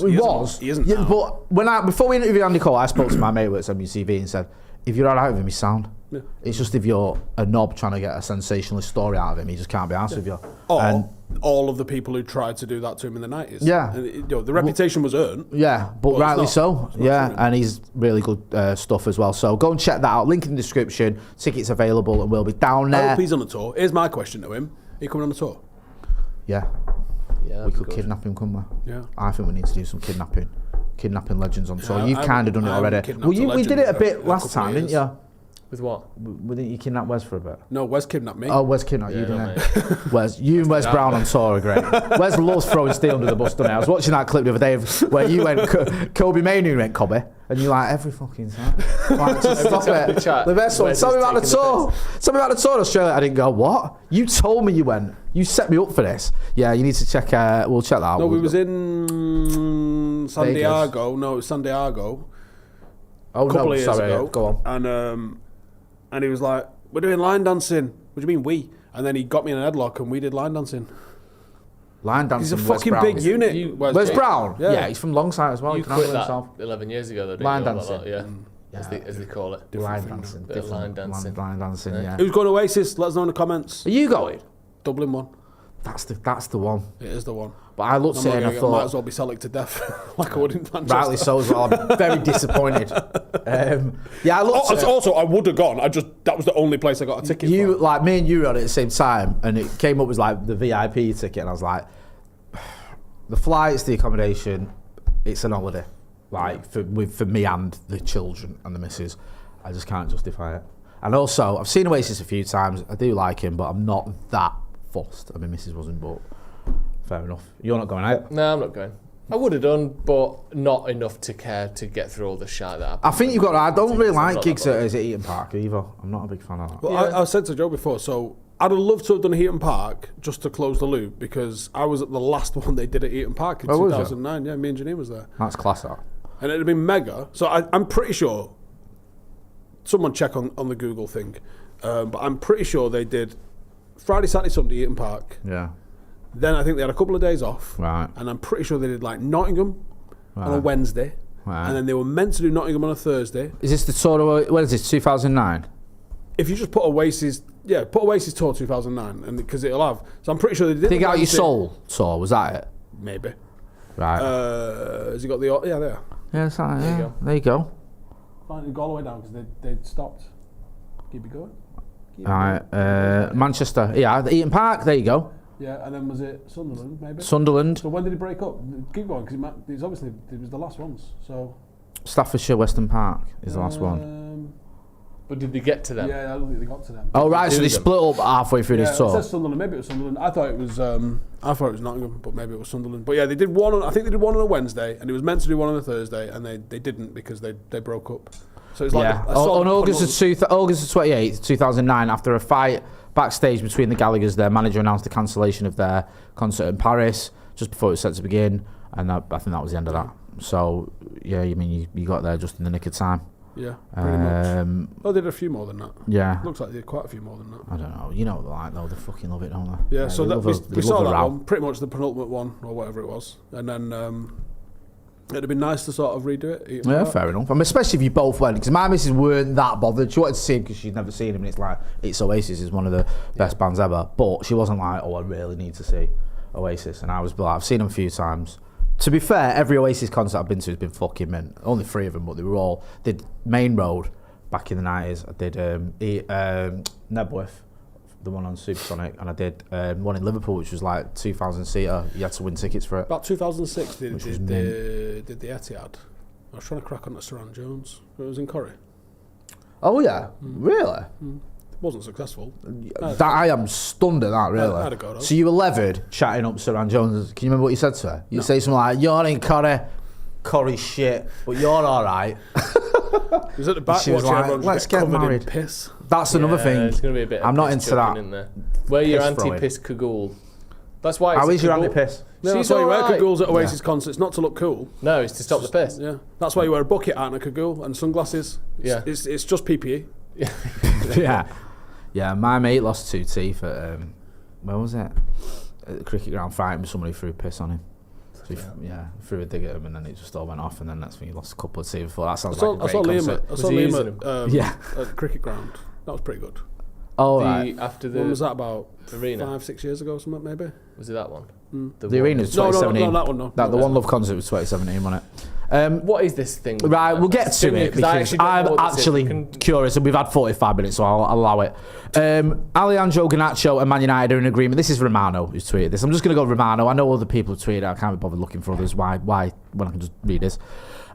He isn't Yeah, now. but before we interviewed Andy Cole, I spoke to my mate who works at MUFC and said, if you're alright with him, he's sound. Yeah. It's just if you're a knob trying to get a sensationalist story out of him, he just can't be honest with you. Or all of the people who tried to do that to him in the 90s. Yeah. And, the reputation was earned. Yeah, but rightly so. Yeah, and he's really good stuff as well. So go and check that out. Link in the description. Tickets available and we'll be down there. I hope he's on the tour. Here's my question to him. Are you coming on the tour? Yeah. Yeah, We could kidnap him, couldn't we? Yeah. I think we need to do some kidnapping legends on tour. Yeah, You've kind of done it already. Well, we did it a bit last time, didn't you? With what? Didn't you kidnap Wes for a bit? No, Wes kidnapped me. Oh, Wes kidnapped you, Yeah, didn't no, it? Wes, you and Wes Brown on tour are great. Wes loves throwing steel under the bus, doesn't he? I was watching that clip the other day where you went, Kobe Mainu went Kobe, and you're like, every fucking time. Like, just stop it. Chat, The best one. Wes Tell me is about the taking the tour. Tell me about the tour in Australia. I didn't go, what? You told me you went. You set me up for this. Yeah, you need to check, we'll check that out. No, we was in San Vegas. Diego. No, it was San Diego. Oh, A couple no, of years sorry. ago. Go on. And he was like, we're doing line dancing. What do you mean we? And then he got me in an headlock and we did line dancing. Line dancing. He's a Wes fucking Brown. big unit. Wes Brown? Yeah. Yeah, he's from Longside as well. You He can handle quit that himself. 11 years ago, though, didn't Line you? All dancing. that, yeah. As they call it. Line dancing. Bit of line dancing. Line dancing, yeah. Who's going to Oasis? Let us know in the comments. Are you going? Dublin one. That's the one. It is the one. But I looked at it and I Might thought, as well be Celtic to death, like I would in Manchester. rightly so as well. I'm very disappointed. Yeah, I looked at it. Also, I would have gone. That was the only place I got a ticket for. Like me and you were on it at the same time, and it came up as like the VIP ticket, and I was like, the flights, the accommodation, it's an holiday. Like for me and the children and the missus, I just can't justify it. And also, I've seen Oasis a few times. I do like him, but I'm not that fussed. I mean, missus wasn't, but fair enough. You're not going out? No, I'm not going. I would have done, but not enough to care to get through all the shite that happened. I think you've got. I don't really I'm like not gigs that at Eaton Park either. I'm not a big fan of that. Well, Yeah. I said to Joe before, so I'd have loved to have done Heaton Park just to close the loop because I was at the last one they did at Heaton Park in Oh, was you? 2009. Yeah, me and Janine was there. That's class, that. And it'd have been mega. So I'm pretty sure, someone check on the Google thing, but I'm pretty sure they did Friday, Saturday, Sunday, Eaton Park. Yeah. Then I think they had a couple of days off. Right. And I'm pretty sure they did like Nottingham on a Right. Wednesday. Right. And then they were meant to do Nottingham on a Thursday. Is this the tour? When is this? 2009. If you just put Oasis tour 2009, and because it'll have. So I'm pretty sure they did. Dig the Out Your Wednesday. Soul tour. Was that it? Maybe. Right. Has he got the? Yeah, there. yeah, it's like, There you yeah. go. There you go. Fine, go all the way down because they stopped. Keep it going. Keep it Right. going. Manchester. Yeah, the Eaton Park. There you go. Yeah, and then was it Sunderland? Maybe. Sunderland. So when did he break up? Keep going because it's obviously it was the last ones. So. Staffordshire Western Park is the last one. But did they get to them? Yeah, I don't think they got to them. Oh right, so do they them. split up halfway through Yeah, this it tour. says Sunderland. Maybe it was Sunderland. I thought it was Nottingham, but maybe it was Sunderland. But yeah, they did one. I think they did one on a Wednesday, and it was meant to do one on a Thursday, and they didn't because they broke up. So it's like Yeah. On August the 28th, 2009, after a fight backstage between the Gallaghers, their manager announced the cancellation of their concert in Paris just before it was set to begin, and I think that was the end of that. So yeah, I mean you got there just in the nick of time. Yeah, pretty much. Oh, they did a few more than that. Yeah. Looks like they did quite a few more than that. I don't know. You know what they're like though. They fucking love it, don't they? Yeah, so they that love we saw a that row. one, pretty much the penultimate one or whatever it was, and then it'd have been nice to sort of redo it. Eaton Yeah, Park. fair enough. I mean, especially if you both went, because my missus weren't that bothered. She wanted to see him because she'd never seen him, and it's like, it's Oasis is one of the best bands ever. But she wasn't like, oh, I really need to see Oasis. And I was like, I've seen them a few times. To be fair, every Oasis concert I've been to has been fucking mint. Only 3 of them, but they were all, did Main Road back in the 90s. I did Nebworth, the one on Supersonic, and I did one in Liverpool, which was like 2,000 seater. You had to win tickets for it. About 2006, they Which was did the Etihad. I was trying to crack on to Saran Jones. It was in Corrie. Oh yeah, really? It wasn't successful. That, I am stunned at that, really. I had a go, though. So you were levered chatting up Saran Jones. Can you remember what you said to her? You say something like, "You're in Corrie." Corey's shit, but you're all right. He was at the back She was watching like, everyone let's just get covered married. in piss. That's another thing. It's going to be a bit. I'm of not piss into that. chucking In there. Wear your Piss throwing. anti-piss cagoule. That's why. It's How a is your cagoule. anti-piss? Yeah, She's that's why you wear alright. cagoules at Oasis concerts, not to look cool. No, it's to stop the piss. Yeah, that's why you wear a bucket hat and a cagoule and sunglasses. Yeah. It's just PPE. Yeah. My mate lost 2 teeth at where was it? At the cricket ground, fighting with somebody who threw piss on him. So he threw a dig at him, and then it just all went off. And then next thing he lost a couple of teeth. That sounds like a great concert. I saw Liam Yeah. at the cricket ground. That was pretty good. Oh, right. After the When was that, about arena? 5-6 years ago or something, maybe? Was it that one? The arena's No, 2017. no, that one, no. The One Love concert was 2017, wasn't it? What is this thing? Right, we'll get to it because I'm actually curious, and we've had 45 minutes, so I'll allow it. Alejandro Garnacho and Man United are in agreement. This is Romano who's tweeted this. I'm just going to go Romano. I know other people have tweeted it. I can't be bothered looking for others. Why when I can just read this?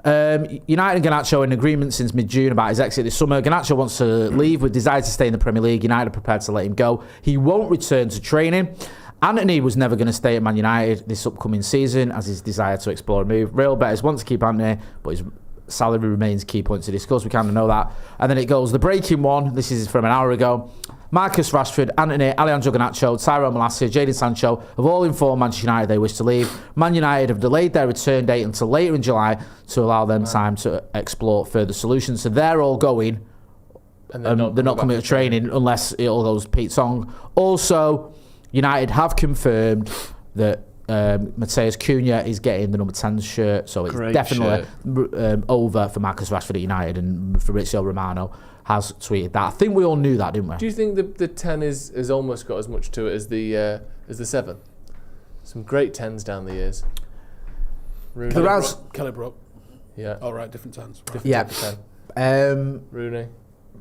United and Garnacho are in agreement since mid-June about his exit this summer. Garnacho wants to leave with desire to stay in the Premier League. United are prepared to let him go. He won't return to training. Anthony was never going to stay at Man United this upcoming season as his desire to explore a move. Real bettors want to keep Anthony, but his salary remains a key point to discuss. We kind of know that. And then it goes, the breaking one, this is from an hour ago. Marcus Rashford, Anthony, Alejandro Garnacho, Tyrone Malacia, Jadon Sancho have all informed Manchester United they wish to leave. Man United have delayed their return date until later in July to allow them time to explore further solutions. So they're all going, and they're not coming to training unless it all goes Pete Song. Also, United have confirmed that Mateus Cunha is getting the number 10 shirt, so it's definitely over for Marcus Rashford at United, and Fabrizio Romano has tweeted that. I think we all knew that, didn't we? Do you think the 10 is almost got as much to it as the 7? Some great 10s down the years. Kelly Brook. Yeah. All right, different 10s. Right. Yeah. 10. Rooney,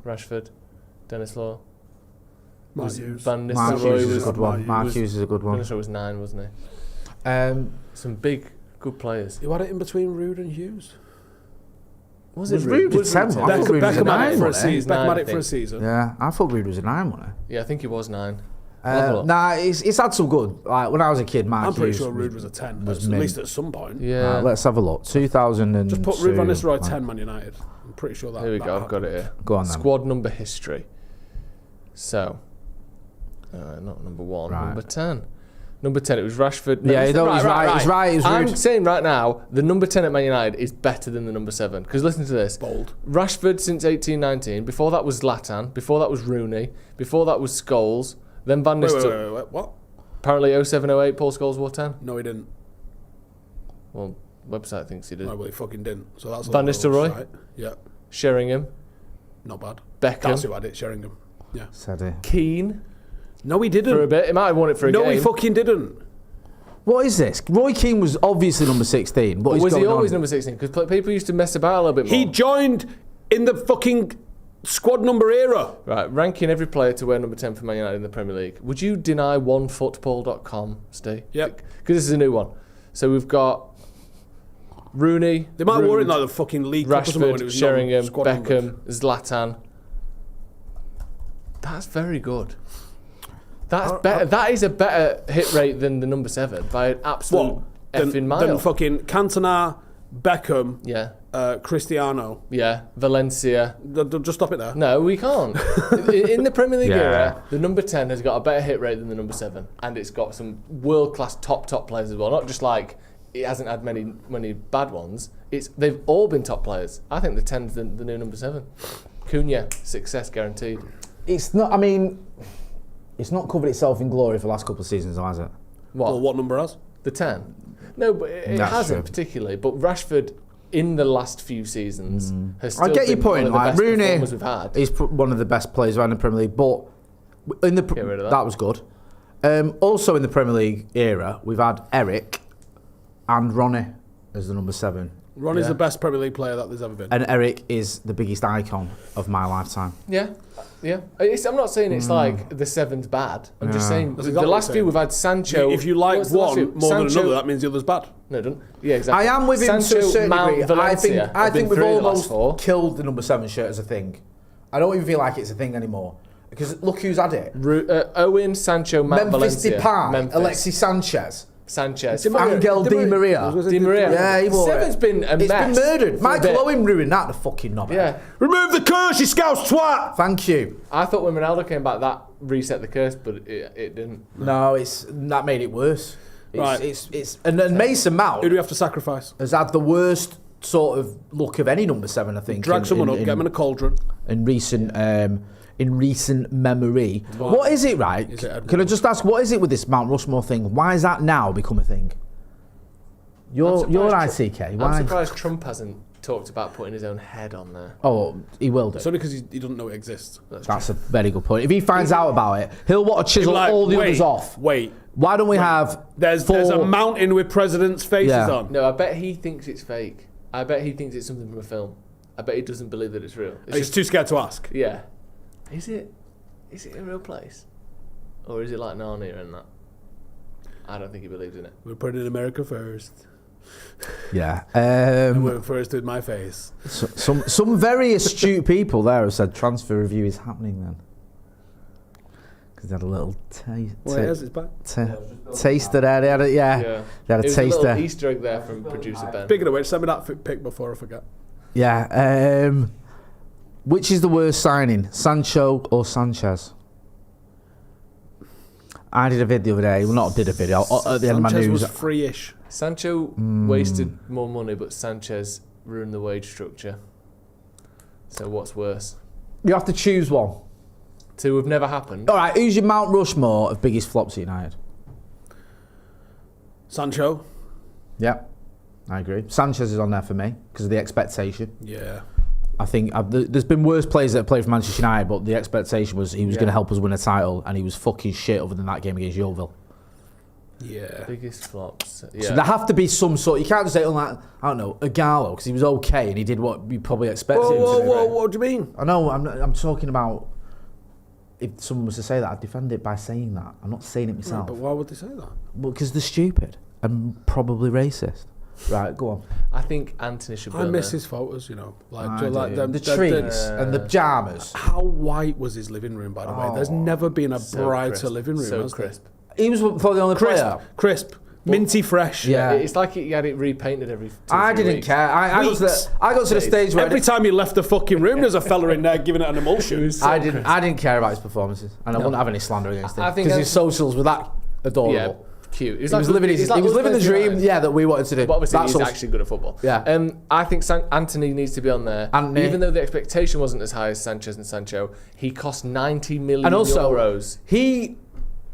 Rashford, Dennis Law. Mark Hughes. Van Mark Nistelrooy Hughes is was a good one. Mark Hughes is a good one. Van Nistelrooy was 9, wasn't he? Some big, good players. You had it in between Rude and Hughes? Was Rude at 10? I thought Rude was a 9, wasn't he? Beckham had it for a season. Yeah, I thought Rude was a 9, wasn't he? Yeah, I think he was 9. Nah, it's had some good. Like when I was a kid, Mark I'm pretty Hughes sure Rude was a 10, was at mint. least at some point. Yeah. Let's have a look. 2002. Just put Rude Van Nistelrooy 10, Man United. I'm pretty sure that. Here we that go, I've happened. got it here. Go on then. Squad number history. So, not number 1, Right. number 10. Number 10, it was Rashford. No, Yeah, he's right. He's right. He's I'm Rude. saying right now, the number 10 at Man United is better than the number 7. Because listen to this. Bold. Rashford since 18-19. Before that was Zlatan. Before that was Rooney. Before that was Scholes. Then Van Nistelrooy. Wait, what? Apparently 07-08, Paul Scholes wore 10. No, he didn't. Well, website thinks he did. No, well, he fucking didn't. So that's Van Nistelrooy? right? Yeah, Sheringham. not bad. Beckham. That's who had it, Sheringham. Yeah. Said he. Keane. No, he didn't. For a bit. He might have won it for a game. No, he fucking didn't. What is this? Roy Keane was obviously number 16. But was he always number 16? Because people used to mess about a little bit more. He joined in the fucking squad number era. Right, ranking every player to wear number 10 for Man United in the Premier League. Would you deny onefootball.com, Steve? Yep. Because this is a new one. So we've got Rooney. They might have worn it Rude, like the fucking League Cup or something when it Rashford, was Sheringham, squad Beckham, numbers. Zlatan. That's very good. That's better. That is a better hit rate than the number 7 by an absolute effing mile. Then fucking Cantona, Beckham, Yeah. Cristiano. Yeah. Valencia. Just stop it there. No, we can't. In the Premier League Yeah. era, the number 10 has got a better hit rate than the number 7, and it's got some world-class top players as well. Not just like it hasn't had many bad ones. They've all been top players. I think the 10's the new number 7. Cunha, success guaranteed. It's not. I mean, it's not covered itself in glory for the last couple of seasons, has it? What? Well, what number has? The 10? No, but it That's hasn't true. particularly. But Rashford, in the last few seasons, has still I get your been one point. of the Like best Rooney, performers we've had. he's one of the best players around the Premier League, but in the Get rid of that. that was good. Also in the Premier League era, we've had Eric and Ronnie as the number 7, Ronnie's Yeah. the best Premier League player that there's ever been. and Eric is the biggest icon of my lifetime. Yeah. I'm not saying it's like the 7's bad. I'm just saying That's the exactly what last I'm few saying. we've had Sancho. If you like What's the last one few? more than Sancho- another, that means the other's bad. No, it doesn't. Yeah, exactly. I am with him to a Sancho, certain Mount, degree. Valencia I have been think we've through the last almost 4. killed the number 7 shirt as a thing. I don't even feel like it's a thing anymore because look who's had it. Owen, Sancho, Mount, Memphis Valencia. Depay, Memphis. Alexis Sanchez. Sanchez. Angel Di Maria. Di Maria. Yeah, he wore Seven's it. been a It's mess. been murdered. for a Michael bit. Owen ruined that, the fucking knobhead. Yeah. Remove the curse, you scouse twat! Thank you. I thought when Ronaldo came back, that reset the curse, but it didn't. No, that made it worse. Right. And then Mason Mount Who do we have to sacrifice? has had the worst sort of look of any number 7, I think. Drag someone up, get him in a cauldron. In recent memory. What is it, right? Is it Can I just ask, what is it with this Mount Rushmore thing? Why has that now become a thing? You're ICK. Why? I'm surprised Trump hasn't talked about putting his own head on there. Oh, he will do. It's only because he doesn't know it exists. That's a very good point. If he finds out about it, he'll want to chisel all the others off. Wait. Why don't we have There's a mountain with presidents' faces on. No, I bet he thinks it's fake. I bet he thinks it's something from a film. I bet he doesn't believe that it's real. He's too scared to ask. Yeah. Is it a real place? Or is it like Narnia and that? I don't think he believes in it. We're putting in America first. Yeah. We're first with my face. Some very astute people there have said transfer review is happening then. Because they had a little It's back. taster there. They had a, They had a There's taster. a little Easter egg there from producer Ben. Speaking of which, send me that pic before I forget. Yeah. Which is the worst signing, Sancho or Sanchez? I did a vid the other day. Well, not did a video. At the end of my Sanchez news. was free-ish. Sancho wasted more money, but Sanchez ruined the wage structure. So what's worse? You have to choose one. Two have never happened. All right, who's your Mount Rushmore of biggest flops at United? Sancho. Yeah, I agree. Sanchez is on there for me because of the expectation. Yeah. I think there's been worse players that have played for Manchester United, but the expectation was he was going to help us win a title, and he was fucking shit other than that game against Yeovil. Yeah. Biggest flops. Yeah. So there have to be some sort. You can't just say, like, I don't know, Igalo, because he was okay and he did what we probably expected him to do. What do you mean? I know. I'm talking about. If someone was to say that, I'd defend it by saying that. I'm not saying it myself. But why would they say that? Well, because they're stupid and probably racist. Right, go on. I think Anthony should be I on miss there. his photos, you know. The trees and the pyjamas. How white was his living room, by the way? There's never been a So brighter crisp. living room. So has there? crisp. He was probably the only player. Crisp. Minty fresh. Yeah. It's like he had it repainted every 2 I 3 didn't weeks. care. I got to the stage where Every time he left the fucking room, there's a fella in there giving it an emulsion. I didn't care about his performances, and I wouldn't have any slander against him I think because his socials were that adorable. Yeah, cute. He was living the dream, that we wanted to do. But obviously, That's he's us. actually good at football. Yeah. I think Anthony needs to be on there. Anthony. Even though the expectation wasn't as high as Sanchez and Sancho, he cost 90 million And also, euros. he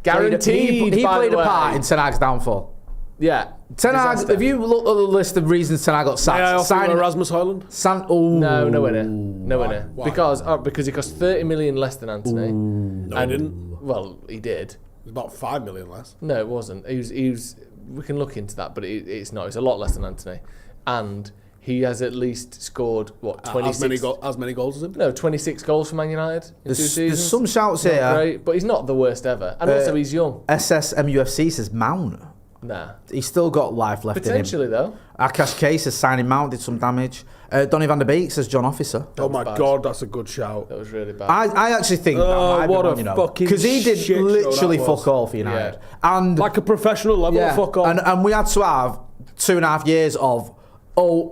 Guaranteed, He by played the a part way. in Ten Hag's downfall. Yeah. Ten Hag, Disaster. if you look at the list of reasons Ten Hag got May I sacked, offer you Erasmus Hoyland? No, nowhere near. Nowhere near. Why? Because he cost 30 million less than Anthony. No, he didn't. Well, he did. It was about 5 million less. No, it wasn't. He was. We can look into that, but it's not. It's a lot less than Anthony, and he has at least scored what 26. As many goals as him? No, 26 goals for Man United in 2 there's seasons. some shouts Not here. great, but he's not the worst ever, and also he's young. MUFC says Mount. Nah, He's still got life left potentially in him. though. Akash K says signing Mount did some damage. Donny van der Beek says John Officer. Oh my bad. God, that's a good shout. That was really bad. I actually think that might what be a one, you know, fucking because he did shit show literally that was. fuck all for United, Yeah. and Like a professional level of fuck off. and we had to have 2.5 years of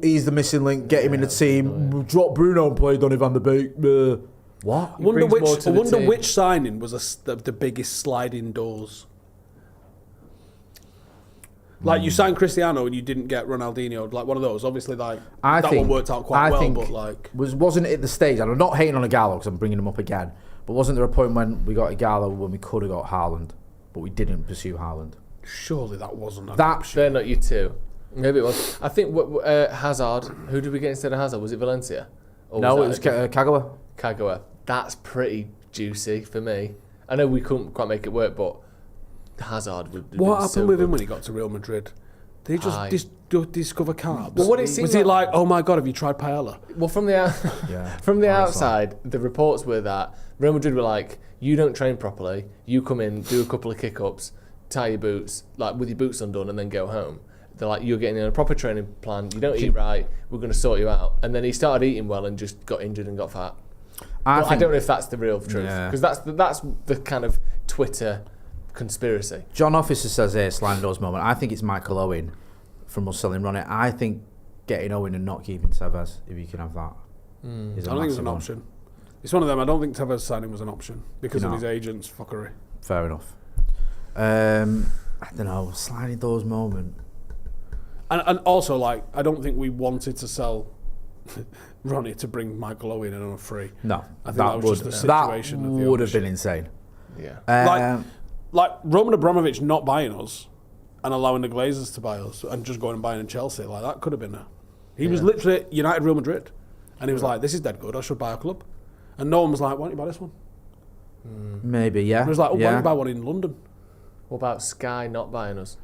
he's the missing link, get him in the team, drop Bruno and play Donny van der Beek. What? I wonder brings more to the team. which signing was the biggest sliding doors. Like you signed Cristiano and you didn't get Ronaldinho, like one of those. Obviously, like that one worked out quite well. But like, wasn't it the stage? And I'm not hating on Igalo because I'm bringing him up again. But wasn't there a point when we got Igalo when we could have got Haaland, but we didn't pursue Haaland? surely that wasn't an That option. They're not you two. Maybe it was. I think Hazard. Who did we get instead of Hazard? Was it Valencia? Or no, it that was a- Kagawa. Kagawa. That's pretty juicy for me. I know we couldn't quite make it work, but Hazard would. What happened with him when he got to Real Madrid? Did he just discover carbs? Well, what it seemed was he like- like, oh my God, have you tried paella? Well, from the from the outside, the reports were that Real Madrid were like, you don't train properly. You come in, do a couple of kick-ups, tie your boots, like with your boots undone, and then go home. They're like, you're getting in a proper training plan. You don't eat right. We're going to sort you out. And then he started eating well and just got injured and got fat. I don't know if that's the real truth because that's the kind of Twitter conspiracy. John Officer says here, sliding doors moment. I think it's Michael Owen from us selling Ronnie. I think getting Owen and not keeping Tevez, if you can have that. Is I don't think it's an option. It's one of them. I don't think Tevez signing was an option because of his agent's fuckery. Fair enough. I don't know, sliding doors moment. And also, like, I don't think we wanted to sell Ronnie to bring Michael Owen in on a free. No, I think that was just the situation. That would have been insane. Yeah. Like Roman Abramovich not buying us and allowing the Glazers to buy us and just going and buying in Chelsea, like that could have been He was literally at United Real Madrid and he was like, this is dead good, I should buy a club. And no one was like, why don't you buy this one? Maybe, yeah. And he was like, why don't you buy one in London? What about Sky not buying us?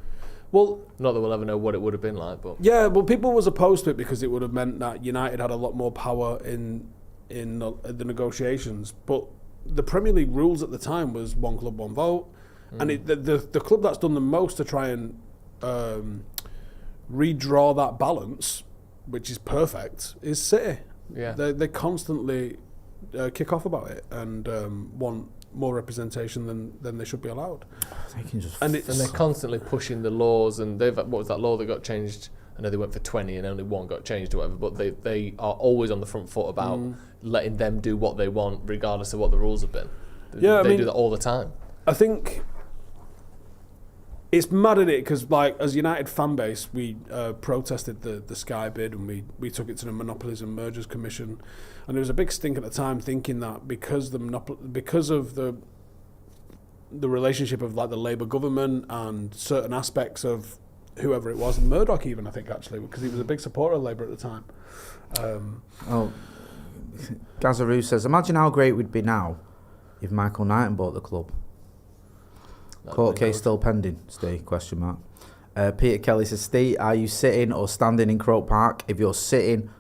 Well, not that we'll ever know what it would have been like, but yeah, well, people was opposed to it because it would have meant that United had a lot more power in the negotiations. But the Premier League rules at the time was one club, one vote, and the club that's done the most to try and redraw that balance, which is perfect, is City. Yeah, they constantly kick off about it and want more representation than they should be allowed. They can just and they're constantly pushing the laws, and what was that law that got changed? I know they went for 20 and only one got changed or whatever, but they are always on the front foot about letting them do what they want regardless of what the rules have been. They do that all the time. I think it's mad at it because, like, as United fan base, we protested the Sky bid and we took it to the Monopolism Mergers Commission, and there was a big stink at the time, thinking that because of the relationship of like the Labour government and certain aspects of whoever it was, Murdoch even, I think, actually, because he was a big supporter of Labour at the time. Glazer says, imagine how great we'd be now if Michael Knighton bought the club. Court case still pending, Steve, question mark. Peter Kelly says, Steve, are you sitting or standing in Croke Park? If you're sitting,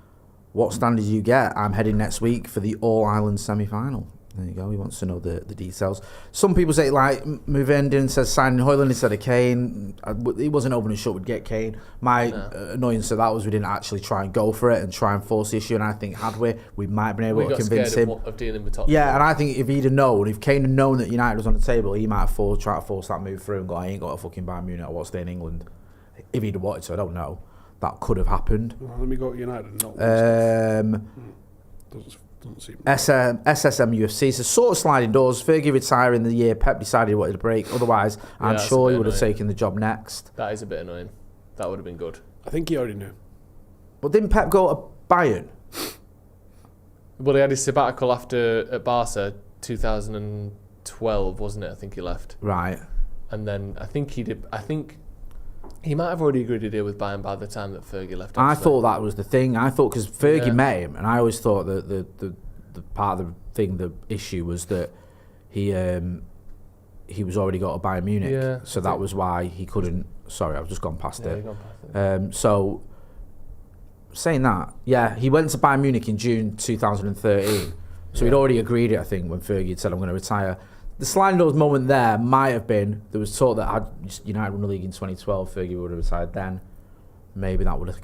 what stand did you get? I'm heading next week for the All-Ireland semi-final. There you go, he wants to know the details. Some people say, like, Movendin says signing Hoyland instead of Kane. He wasn't open and shut, we'd get Kane. My annoyance of that was we didn't actually try and go for it and try and force the issue, and I think had we might have been able to convince him. Of dealing with Tottenham. Yeah, and I think if he'd have known, if Kane had known that United was on the table, he might have tried to force that move through and go, I ain't got a fucking Bayern Munich, I want to stay in England. If he'd have wanted to, I don't know. That could have happened. Well, let me go to United. Doesn't seem SSM UFC says, sort of sliding doors. Fergie retiring the year Pep decided he wanted to break. Otherwise, I'm sure he would have taken the job next. That is a bit annoying. That would have been good. I think he already knew. But didn't Pep go to Bayern? Well, he had his sabbatical at Barca 2012, wasn't it? I think he left. Right. And then I think he might have already agreed to deal with Bayern by the time that Fergie left. I thought that was the thing. I thought because Fergie met him, and I always thought that the part of the thing, the issue was that he was already got to Bayern Munich, so that was why he couldn't. Sorry, I've just gone past it. Gone past it. So saying that, he went to Bayern Munich in June 2013. So he'd already agreed it, I think, when Fergie had said, I'm going to retire. The sliding doors moment there might have been, there was talk that had United won the league in 2012, Fergie would have retired then. Maybe that would have,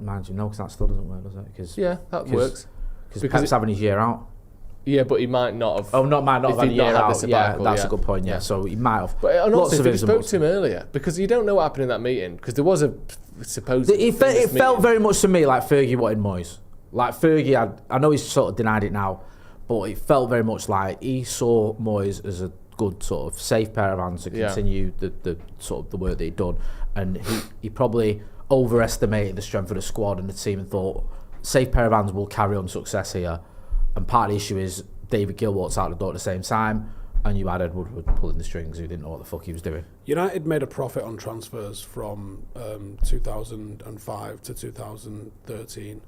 imagine, no, because that still doesn't work, does it? Cause, that works. Because Pep's having his year out. Yeah, but he might not have. Oh, might not have had a year out. Yeah, that's a good point, yeah. So he might have. But also, if he spoke to him earlier, because you don't know what happened in that meeting, because there was a supposed... It felt very much to me like Fergie wanted Moyes. Like Fergie, I know he's sort of denied it now, but it felt very much like he saw Moyes as a good sort of safe pair of hands to continue the sort of the work that he'd done, and he probably overestimated the strength of the squad and the team and thought safe pair of hands will carry on success here. And part of the issue is David Gill walks out the door at the same time, and you had Ed Woodward pulling the strings who didn't know what the fuck he was doing. United made a profit on transfers from 2005 to 2013.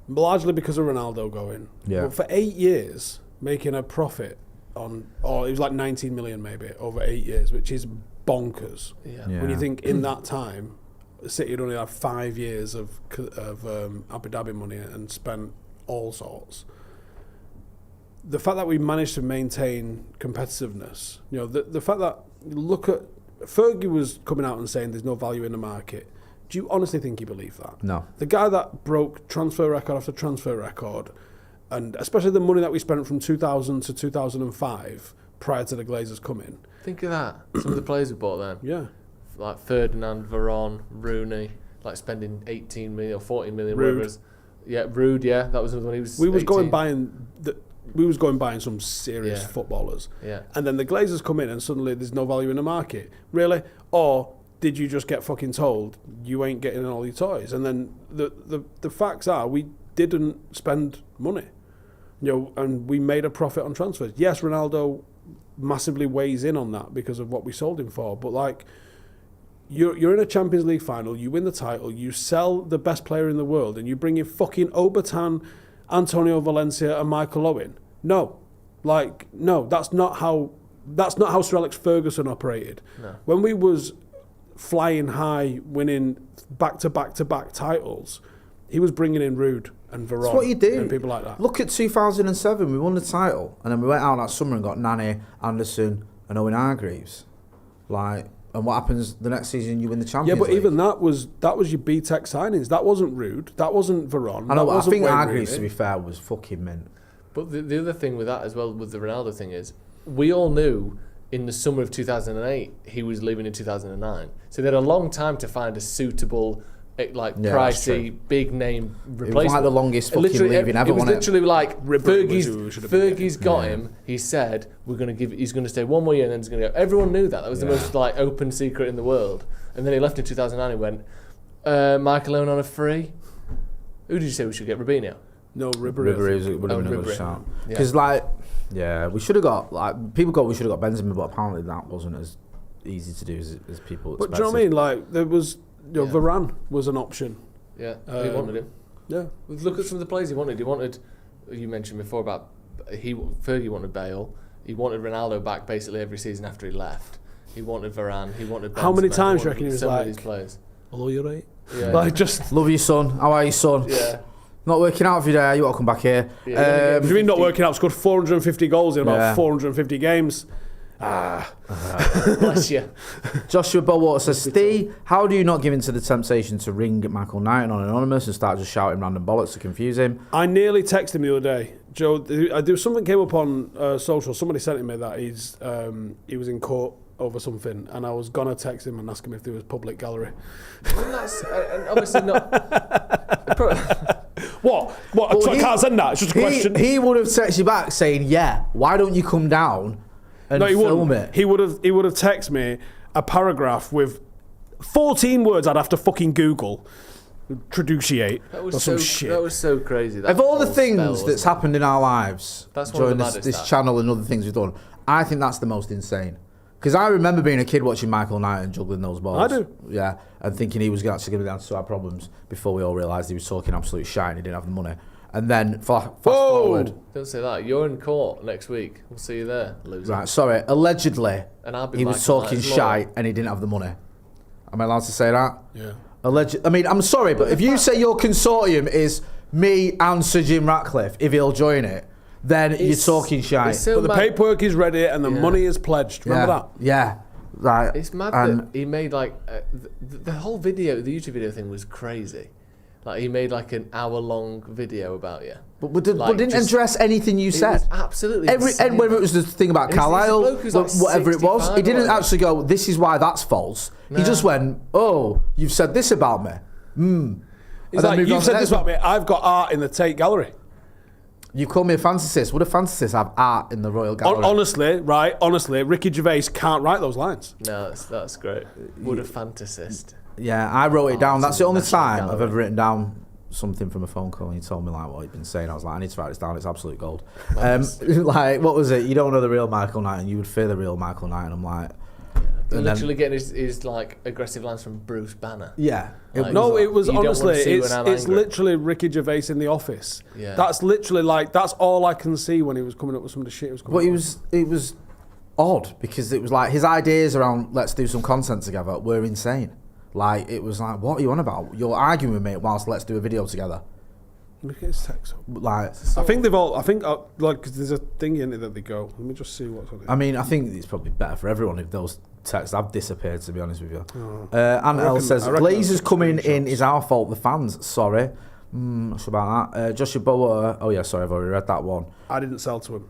Largely because of Ronaldo going. Yeah. But for 8 years, making a profit on, or it was like 19 million maybe, over 8 years, which is bonkers. Yeah. When you think in that time, City had only had 5 years of Abu Dhabi money and spent all sorts. The fact that we managed to maintain competitiveness, the fact that, look at, Fergie was coming out and saying there's no value in the market. Do you honestly think he believed that? No. The guy that broke transfer record after transfer record, and especially the money that we spent from 2000 to 2005, prior to the Glazers coming. Think of that. Some of the players we bought then. Yeah. Like Ferdinand, Varane, Rooney, like spending 18 million or 14 million. Rude. Whatever. Yeah, Rude. Yeah, that was when he was. We was 18. going buying some serious footballers. Yeah. And then the Glazers come in and suddenly there's no value in the market. Really? Or did you just get fucking told you ain't getting all your toys? And then the facts are we didn't spend money. And we made a profit on transfers. Yes, Ronaldo massively weighs in on that because of what we sold him for. But like, you're in a Champions League final, you win the title, you sell the best player in the world, and you bring in fucking Obertan, Antonio Valencia, and Michael Owen. No, that's not how Sir Alex Ferguson operated. No. When we was flying high, winning back-to-back titles, he was bringing in Rude and Varane. That's what you do. And people like that. Look at 2007, we won the title, and then we went out that summer and got Nani, Anderson, and Owen Hargreaves. And what happens the next season? You win the Champions League. Yeah, but even that was your B-Tech signings. That wasn't Rude. That wasn't Varane. I know. I think Wayne Hargreaves, Rooney. to be fair, was fucking mint. But the other thing with that as well, with the Ronaldo thing, is we all knew in the summer of 2008 he was leaving in 2009. So they had a long time to find a suitable, pricey, big name replacement. It was like the longest fucking leaving ever, It was wasn't it? literally like Fergie's got Yeah. him. He said he's going to stay one more year and then he's going to go. Everyone knew that. That was the most open secret in the world. And then he left in 2009 and went, Michael Owen on a free. Who did you say we should get? Robinho? No, Ribéry. Ribéry would have been a good Ribéry. shout. Yeah. Because we should have got people we should have got Benzema, but apparently that wasn't as easy to do as people expected. But do you know what I mean? Like there was, Varane was an option. Yeah, he wanted him. Yeah. Look at some of the players he wanted. You mentioned before about Fergie wanted Bale. He wanted Ronaldo back basically every season after he left. He wanted Varane. He wanted Benzema. How many times do you reckon he was so many like, of these players? hello, you right? Yeah. Just love you, son. How are you, son? Yeah. Not working out for you there. You want to come back here? Yeah, what do you mean not working out? Scored 450 goals in about Yeah. 450 games. Bless you. Joshua Bellwater says, Steve, how do you not give in to the temptation to ring Michael Knighton on Anonymous and start just shouting random bollocks to confuse him? I nearly texted him the other day. Joe, something came up on social. Somebody sent me that he was in court over something, and I was gonna text him and ask him if there was public gallery. Well, that's obviously not. What? Well, I can't send that. It's just a question. He would have texted you back saying, yeah, why don't you come down and No, he film wouldn't. it? He would have texted me a paragraph with 14 words I'd have to fucking Google. Traduciate That or was some so. shit. That was so crazy. That Of all the whole things spell, that's wasn't it? happened in our lives That's one of during the this maddest, that. channel and other things we've done, I think that's the most insane. Because I remember being a kid watching Michael Knighton juggling those balls. I do. Yeah, and thinking he was actually going to be answer our problems before we all realised he was talking absolute shite and he didn't have the money. And then fast forward. Don't say that. You're in court next week. We'll see you there, loser. Right, sorry. Allegedly, And I'll be he was Michael talking Knighton's shite lawyer. and he didn't have the money. Am I allowed to say that? Yeah. I mean, I'm sorry, but if you say your consortium is me and Sir Jim Ratcliffe, if he'll join it, then you're talking shite. It's so But the mad. paperwork is ready and the Yeah. money is pledged. Remember that? Yeah. Right. It's mad And that he made the whole video, the YouTube video thing was crazy. Like he made like an hour-long video about you. But didn't just- address anything you It said. was absolutely And insane. whether it was the thing about And this Carlisle, bloke who's like whatever it was, 65 he didn't or whatever. actually go, this is why that's false. He No. just went, oh, you've said this about me. It's And then like, moved on you've to said the this next about me. I've got art in the Tate Gallery. You call me a fantasist. Would a fantasist have art in the Royal Gallery? Honestly, Ricky Gervais can't write those lines. No, that's great. Would a fantasist? Yeah, I wrote it down. Art That's in the only National time I've Gallery. ever written down something from a phone call and he told me like what he'd been saying. I was like, I need to write this down. It's absolute gold. Like, what was it? You don't know the real Michael Knighton. You would fear the real Michael Knighton. I'm like, and Literally getting his like aggressive lines from Bruce Banner. yeah. Like, No, it was You don't want to honestly, see it's when I'm angry. literally Ricky Gervais in the office. Yeah. That's literally like, that's all I can see when he was coming up with some of the shit he was coming But up with. it was odd because it was like his ideas around let's do some content together were insane. Like it was like, what are you on about? You're arguing with me whilst let's do a video together. Look at his text up. Like, I think like, 'cause there's a thing in it that they go. Let me just see what's on it. I mean, I think it's probably better for everyone if those texts have disappeared, to be honest with you. Anna L says, I reckon Glazers that's coming in screenshots. is our fault, the fans. Sorry. Not sure about that. Joshua Bower. Oh, yeah, sorry, I've already read that one. I didn't sell to him.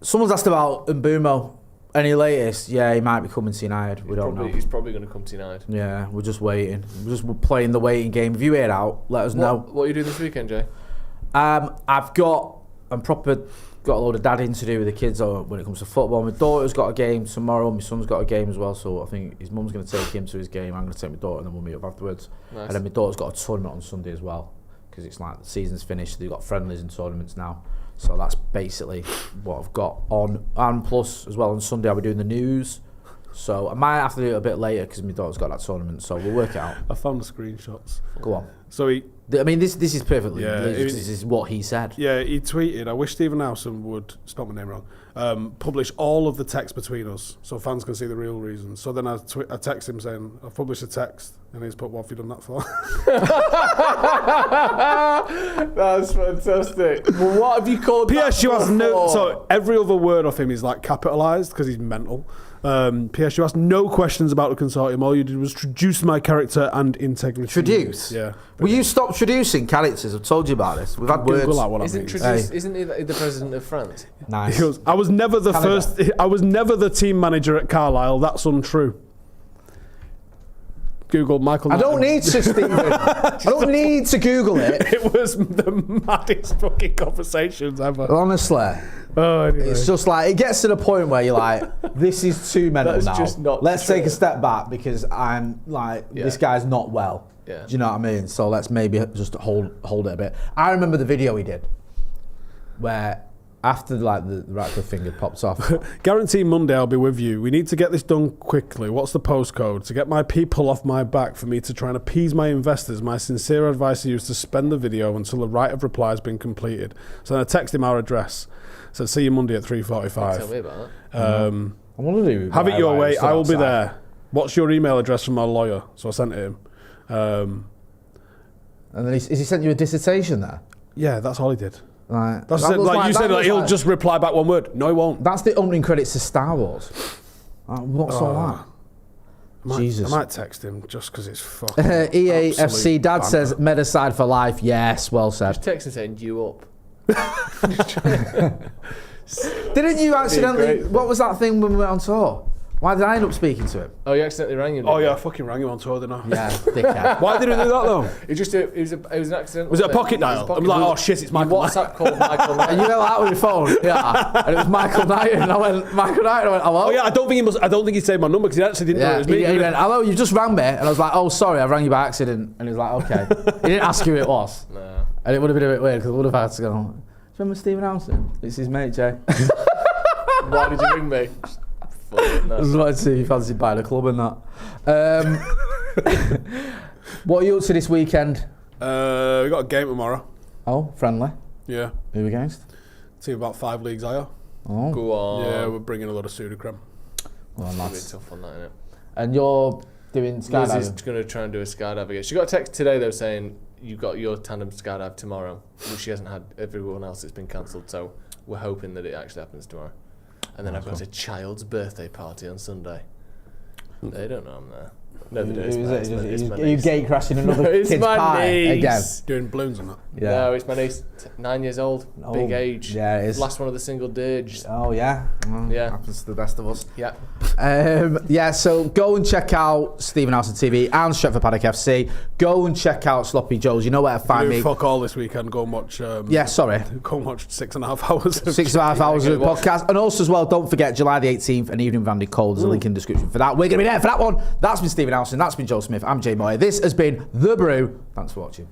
Someone's asked about Mbumo. Any latest? Yeah, he might be coming to United. We don't know. He's probably going to come to United. Yeah, we're just waiting. We're playing the waiting game. If you hear it out, let us know. What are you doing this weekend, Jay? I'm proper got a load of dadding to do with the kids when it comes to football. My daughter's got a game tomorrow. My son's got a game as well. So I think his mum's going to take him to his game. I'm going to take my daughter and then we'll meet up afterwards. Nice. And then my daughter's got a tournament on Sunday as well because it's like the season's finished. They've got friendlies and tournaments now. So that's basically what I've got on. And plus, as well, on Sunday I'll be doing the news. So I might have to do it a bit later because my daughter's got that tournament. So we'll work it out. I found the screenshots. Go on. So this is perfectly. This is what he said. Yeah, he tweeted, I wish Stephen Howson would, spelled my name wrong, publish all of the text between us so fans can see the real reasons. So then I text him saying, I've published a text, and he's put, what have you done that for? That's fantastic. Well, what have you called P.S. you asked for? So every other word of him is like capitalised because he's mental. P.S. you asked no questions about the consortium. All you did was traduce my character and integrity. Traduce? Yeah. Will you stop traducing characters? I've told you about this. We've had words. Isn't he the president of France? Nice. He goes, I was never the Canada. first. I was never the team manager at Carlisle. That's untrue. Google Michael. I don't need to, Stephen. I don't need to Google it. It was the maddest fucking conversations ever. Honestly. Oh, anyway. It's just like, it gets to the point where you're like, this is too mental That's now. just not Let's true. take a step back because I'm like, this guy's not well. Yeah. Do you know what I mean? So let's maybe just hold it a bit. I remember the video he did where after like the Ratcliffe thing had popped off. Guarantee Monday I'll be with you. We need to get this done quickly. What's the postcode? To get my people off my back for me to try and appease my investors, my sincere advice to you is to suspend the video until the right of reply has been completed. So then I text him our address. Said, see you Monday at 3:45. Tell me about that. I want to do Have it your way. I will be outside. there. What's your email address from my lawyer? So I sent it him. And then has he sent you a dissertation there? Yeah, that's all he did. Like, That's that it. was Like you that said, was he'll just reply back one word. No, he won't. That's the opening credits to Star Wars. What's all that? Jesus. I might text him just because it's fucking. EAFC absolute Dad banter. says Medicide for life. Yes, well said. Just text and saying, you up. Didn't you accidentally? great. What was that thing when we went on tour? Why did I end up speaking to him? Oh, you accidentally rang him? Oh didn't yeah, you? I fucking rang him on tour, didn't I? Yeah, dickhead. Why did he do that though? It was an accident. Was it a pocket dial? I'm like, oh shit, it's Michael. WhatsApp called Michael. And you know that with your phone? Yeah. And it was Michael Knighton. And I went, Michael Knighton. I went, hello? Oh yeah, I don't think he saved my number because he actually didn't know it Yeah, was me. he went, hello, you just rang me. And I was like, oh, sorry, I rang you by accident. And he was like, okay. He didn't ask who it was. No. And it would have been a bit weird because I would have had to go, do you remember Stephen Howson? It's his mate, Jay. Why did you ring me? I just wanted to see if you fancied buying a club and that. What are you up to this weekend? We got a game tomorrow. Oh, friendly. Yeah. Who are we against? Team about 5 leagues higher. Oh. Go on. Yeah, we're bringing a lot of Sudocrem. Well, It's that's... a tough one, that, isn't it? And you're doing Liz is skydiving? going to try and do a skydive again. She got a text today, though, saying you got your tandem skydive tomorrow, which she hasn't had. Everyone else, it's been cancelled, so we're hoping that it actually happens tomorrow. And then I've got a child's birthday party on Sunday. They don't know I'm there. No, they don't. Are you gate crashing another It's kid's my pie niece. again? Doing balloons and that. Yeah. No, it's my niece, 9 years old, Oh, big age. yeah, it is. Last one of the single dirge. Oh, yeah. Well, Yeah. Happens to the best of us. Yeah. Yeah, so go and check out Stephen Howson TV and Stretford Paddock FC. Go and check out Sloppy Joe's. You know where to find me. Fuck all this weekend. Go and watch. Yeah, sorry. Go and watch 6.5 hours. 6.5 hours of the podcast. And also as well, don't forget July the 18th, an evening with Andy Cole. There's a link in the description for that. We're going to be there for that one. That's been Stephen Howson. That's been Joe Smith. I'm Jay Moyer. This has been The Brew. Thanks for watching.